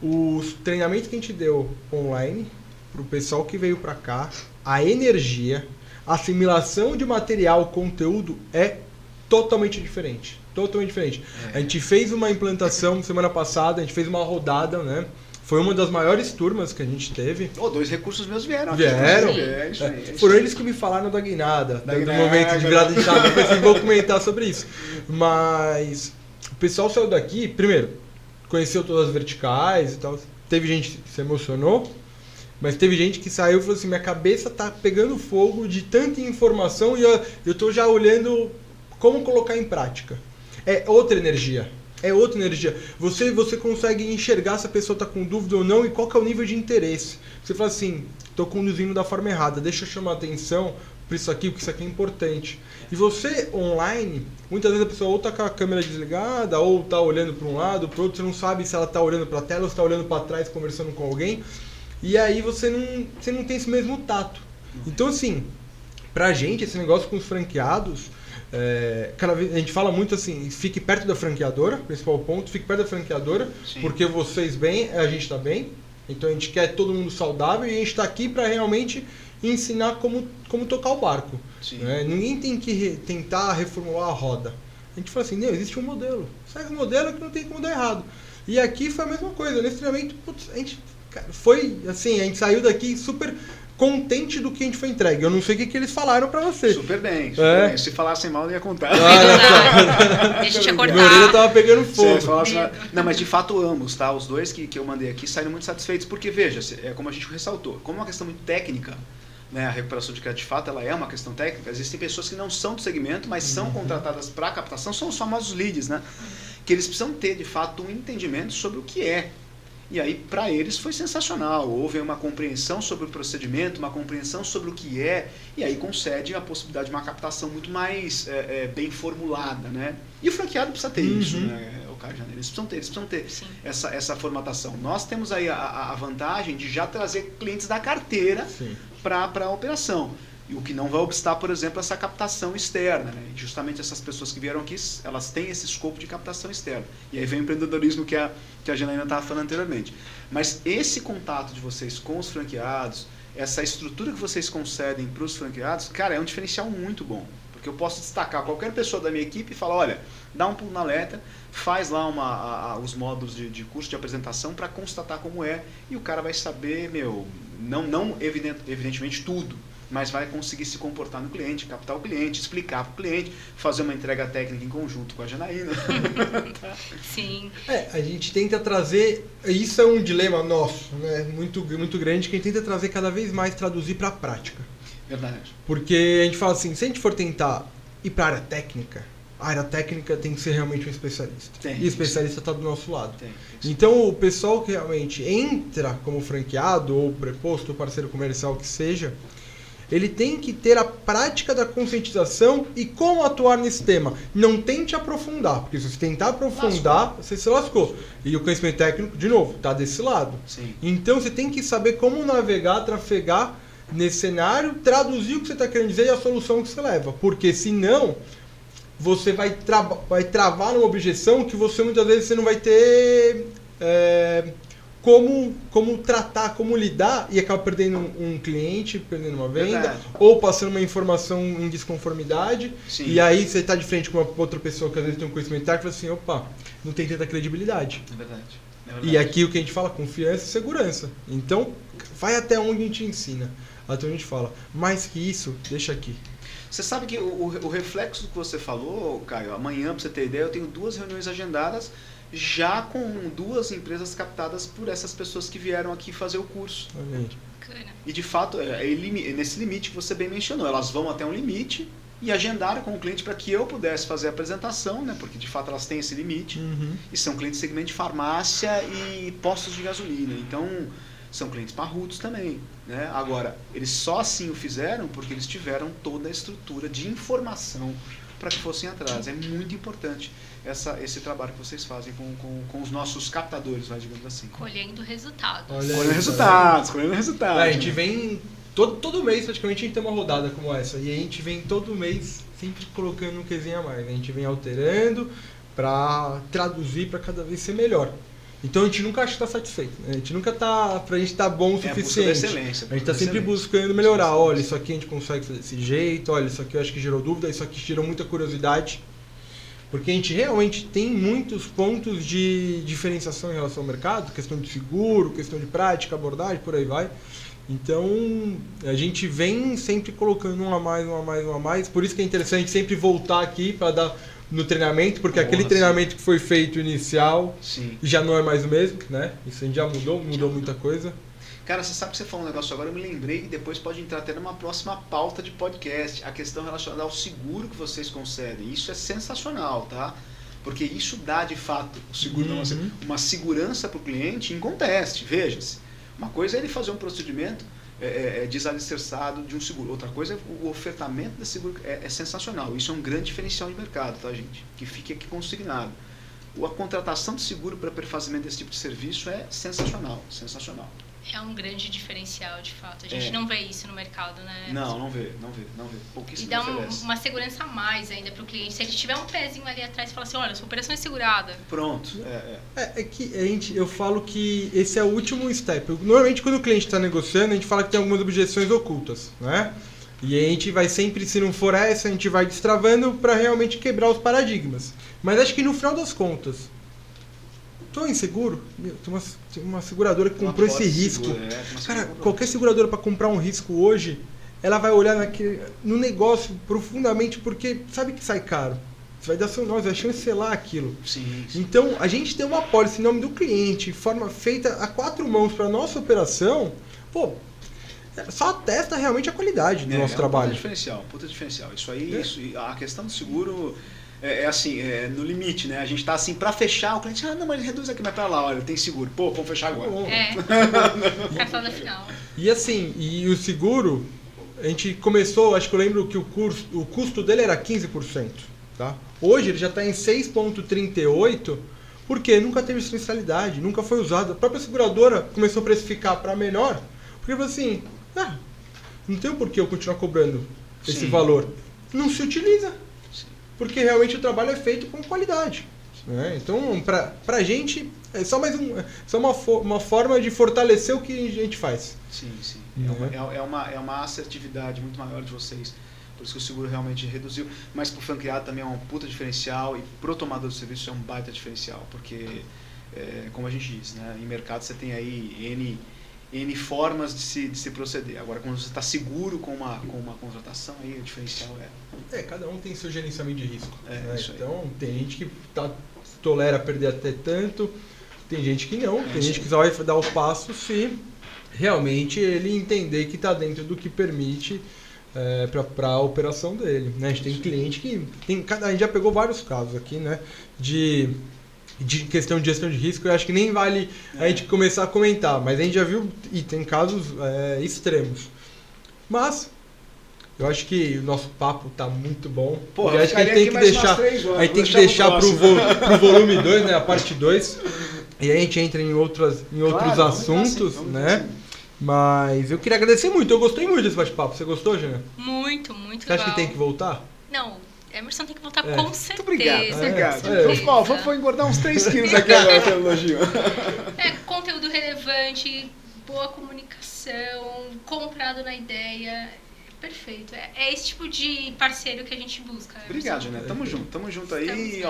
Os treinamentos que a gente deu online, pro pessoal que veio pra cá, a energia, a assimilação de material, conteúdo é totalmente diferente. Totalmente diferente. A gente fez uma implantação semana passada, a gente fez uma rodada, né? Foi uma das maiores turmas que a gente teve. 2 recursos meus vieram. Foram eles que me falaram da guinada, do momento de virada de chave. Eu pensei, vou comentar sobre isso. Mas o pessoal saiu daqui, primeiro, conheceu todas as verticais e tal. Teve gente que se emocionou, mas teve gente que saiu e falou assim, minha cabeça tá pegando fogo de tanta informação e eu tô já olhando como colocar em prática. É outra energia. É outra energia. Você consegue enxergar se a pessoa está com dúvida ou não e qual que é o nível de interesse. Você fala assim, estou conduzindo da forma errada, deixa eu chamar a atenção para isso aqui, porque isso aqui é importante. E você, online, muitas vezes a pessoa ou está com a câmera desligada, ou está olhando para um lado, para o outro, você não sabe se ela está olhando para a tela ou se está olhando para trás, conversando com alguém. E aí você não tem esse mesmo tato. Então, assim, pra gente, esse negócio com os franqueados, cada vez, a gente fala muito assim, fique perto da franqueadora, principal ponto, fique perto da franqueadora, Sim. porque vocês bem, a gente tá bem. Então a gente quer todo mundo saudável e a gente está aqui para realmente ensinar como tocar o barco. Né? Ninguém tem que tentar reformular a roda. A gente fala assim, não, existe um modelo. Segue o modelo que não tem como dar errado. E aqui foi a mesma coisa. Nesse treinamento, putz, a gente foi assim, a gente saiu daqui super contente do que a gente foi entregue. Eu não sei o que eles falaram pra você. Super bem, super bem. Se falassem mal, eu ia contar. Deixa eu cortar. Minha orelha tava pegando fogo. Não, mas de fato ambos, tá? Os dois que eu mandei aqui saíram muito satisfeitos, porque veja, como a gente ressaltou, como é uma questão muito técnica, né, a recuperação de crédito de fato ela é uma questão técnica. Existem pessoas que não são do segmento, mas são contratadas para captação, são os famosos leads, né? Que eles precisam ter de fato um entendimento sobre o que é. E aí, para eles, foi sensacional. Houve uma compreensão sobre o procedimento, uma compreensão sobre o que é, e aí concede a possibilidade de uma captação muito mais bem formulada, né? E o franqueado precisa ter isso, né? Eles precisam ter essa formatação. Nós temos aí a vantagem de já trazer clientes da carteira para a operação. E o que não vai obstar, por exemplo, essa captação externa. Né? Justamente essas pessoas que vieram aqui, elas têm esse escopo de captação externa. E aí vem o empreendedorismo que a Janaína estava falando anteriormente. Mas esse contato de vocês com os franqueados, essa estrutura que vocês concedem para os franqueados, cara, é um diferencial muito bom. Porque eu posso destacar qualquer pessoa da minha equipe e falar, olha, dá um pulo na letra, faz lá os módulos de curso de apresentação para constatar como é, e o cara vai saber, evidentemente tudo, mas vai conseguir se comportar no cliente, captar o cliente, explicar para o cliente, fazer uma entrega técnica em conjunto com a Janaína. Sim. A gente tenta trazer, isso é um dilema nosso, né, muito, muito grande, que a gente tenta trazer cada vez mais, traduzir para a prática. Verdade. Porque a gente fala assim, se a gente for tentar ir para a área técnica tem que ser realmente um especialista. E o especialista está do nosso lado. Então o pessoal que realmente entra como franqueado, ou preposto, ou parceiro comercial que seja, ele tem que ter a prática da conscientização e como atuar nesse tema. Não tente aprofundar, porque se você tentar aprofundar, você se lascou. E o conhecimento técnico, de novo, está desse lado. Então você tem que saber como navegar, trafegar nesse cenário, traduzir o que você está querendo dizer e a solução que você leva. Porque senão, você vai travar numa objeção que você muitas vezes você não vai ter como tratar, como lidar, e acaba perdendo um cliente, perdendo uma venda, ou passando uma informação em desconformidade, e aí você está de frente com uma outra pessoa que às vezes tem um conhecimento técnico e fala assim, opa, não tem tanta credibilidade. É verdade. E aqui o que a gente fala, confiança e segurança. Então, vai até onde a gente ensina, até onde a gente fala. Mais que isso, deixa aqui. Você sabe que o reflexo do que você falou, Caio, amanhã, para você ter ideia, eu tenho 2 reuniões agendadas já com 2 empresas captadas por essas pessoas que vieram aqui fazer o curso. E de fato, nesse limite que você bem mencionou, elas vão até um limite e agendaram com o cliente para que eu pudesse fazer a apresentação, né, porque de fato elas têm esse limite, e são clientes de segmento de farmácia e postos de gasolina. Então, são clientes parrudos também. Né? Agora, eles só assim o fizeram porque eles tiveram toda a estrutura de informação para que fossem atrás. É muito importante esse trabalho que vocês fazem com os nossos captadores, digamos assim. Colhendo resultados. Colhendo resultados. A gente vem todo mês, praticamente, a gente tem uma rodada como essa. E a gente vem todo mês sempre colocando um quezinho a mais. A gente vem alterando para traduzir para cada vez ser melhor. Então a gente nunca acha que está satisfeito, né? A gente nunca está, pra gente estar bom o suficiente. Excelência, a gente está sempre buscando melhorar. Olha, isso aqui a gente consegue fazer desse jeito, olha, isso aqui eu acho que gerou dúvida, isso aqui gerou muita curiosidade. Porque a gente realmente tem muitos pontos de diferenciação em relação ao mercado, questão de seguro, questão de prática, abordagem, por aí vai. Então a gente vem sempre colocando um a mais. Por isso que é interessante sempre voltar aqui para dar no treinamento, porque aquele treinamento que foi feito inicial já não é mais o mesmo, né? Isso a gente já mudou muita coisa. Cara, você sabe que você falou um negócio agora, eu me lembrei que depois pode entrar até numa próxima pauta de podcast, a questão relacionada ao seguro que vocês concedem. Isso é sensacional, tá? Porque isso dá, de fato, o seguro uma segurança para o cliente inconteste. Veja-se, uma coisa é ele fazer um procedimento desalicerçado de um seguro. Outra coisa é o ofertamento desse seguro. É sensacional. Isso é um grande diferencial de mercado, tá, gente? Que fique aqui consignado. A contratação de seguro para perfazimento desse tipo de serviço é sensacional. Sensacional. É um grande diferencial, de fato. A gente não vê isso no mercado, né? Não vê. Pouquíssimo. E dá uma segurança a mais ainda para o cliente. Se ele tiver um pezinho ali atrás e falar assim, olha, sua operação é segurada. Pronto. É que eu falo que esse é o último step. Normalmente, quando o cliente está negociando, a gente fala que tem algumas objeções ocultas, né? E a gente vai sempre, se não for essa, a gente vai destravando para realmente quebrar os paradigmas. Mas acho que no final das contas, tô inseguro? Tem uma seguradora que comprou esse risco. Cara, qualquer seguradora para comprar um risco hoje, ela vai olhar no negócio profundamente, porque sabe que sai caro. Você vai dar seu nome, vai chancelar aquilo. Sim. Então, a gente tem uma pólice em nome do cliente, forma feita a 4 mãos para nossa operação, só atesta realmente a qualidade do nosso trabalho. Puta diferencial. Isso aí, a questão do seguro assim, no limite, né? A gente tá assim, pra fechar, o cliente, não, mas reduz aqui, mas pra lá, olha, tem seguro. Pô, vamos fechar agora. Ficar na final. E assim, o seguro, a gente começou, acho que eu lembro que o custo dele era 15%, tá? Hoje ele já tá em 6,38%, porque nunca teve sinistralidade, nunca foi usado. A própria seguradora começou a precificar para menor, porque falou assim, não tem por que eu continuar cobrando esse valor. Não se utiliza. Porque realmente o trabalho é feito com qualidade. Né? Então, pra gente, é só mais uma forma de fortalecer o que a gente faz. Sim. É uma assertividade muito maior de vocês. Por isso que o seguro realmente reduziu. Mas pro franqueado também é um puta diferencial, e pro tomador de serviço é um baita diferencial. Porque, como a gente disse, né? Em mercado você tem aí N formas de se proceder. Agora, quando você está seguro com uma contratação, aí o diferencial cada um tem seu gerenciamento de risco. Né? Isso aí. Então, tem gente que tolera perder até tanto, tem gente que não. Tem gente que só vai dar o passo se realmente ele entender que está dentro do que permite para a operação dele. Né? A gente tem cliente que... a gente já pegou vários casos aqui, né? De questão de gestão de risco, eu acho que nem vale a gente começar a comentar, mas a gente já viu e tem casos extremos. Mas eu acho que o nosso papo tá muito bom. Porra, eu acho que a gente tem que deixar pro volume 2, né, a parte 2, e aí a gente entra em outros assuntos, né? Assim. Mas eu queria agradecer muito, eu gostei muito desse bate-papo. Você gostou, Jana? Muito Você acha que tem que voltar? Não. Emerson tem que voltar com certeza. Obrigado. Vamos engordar uns 3 quilos aqui agora pelo elogio. Conteúdo relevante, boa comunicação, comprado na ideia. Perfeito. É esse tipo de parceiro que a gente busca. Emerson. Obrigado, Jana. Tamo junto aí.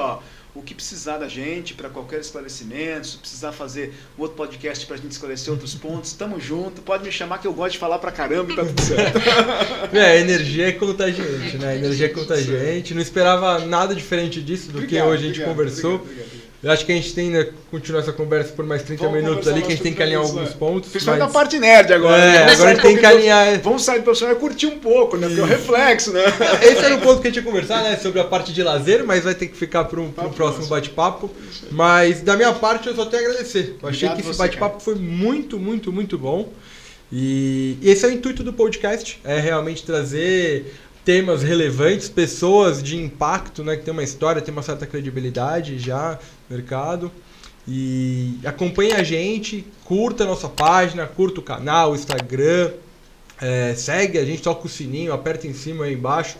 O que precisar da gente para qualquer esclarecimento, se precisar fazer um outro podcast pra gente esclarecer outros pontos, tamo junto. Pode me chamar que eu gosto de falar pra caramba e tá tudo certo. A energia é contagiante, né? A energia é contagiante. Não esperava nada diferente disso do que hoje a gente conversou. Obrigado. Eu acho que a gente tem que continuar essa conversa por mais 30 minutos ali, que a gente tem que alinhar alguns pontos. Principalmente na parte nerd agora. Agora a gente tem que alinhar. Vamos sair do profissional e curtir um pouco, né? Porque é o reflexo, né? Esse era o ponto que a gente ia conversar, né? Sobre a parte de lazer, mas vai ter que ficar para um próximo bate-papo. Mas da minha parte eu só tenho a agradecer. Eu achei que esse bate-papo foi muito, muito, muito bom. E esse é o intuito do podcast, é realmente trazer temas relevantes, pessoas de impacto, né, que tem uma história, tem uma certa credibilidade já no mercado. E acompanhe a gente, curta a nossa página, curta o canal, o Instagram, segue a gente, toca o sininho, aperta em cima e embaixo.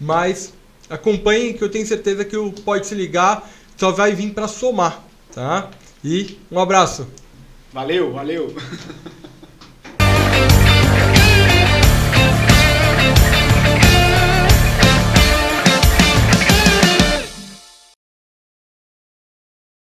Mas acompanhe, que eu tenho certeza que o Pode Se Ligar só vai vir para somar, tá? E um abraço. Valeu.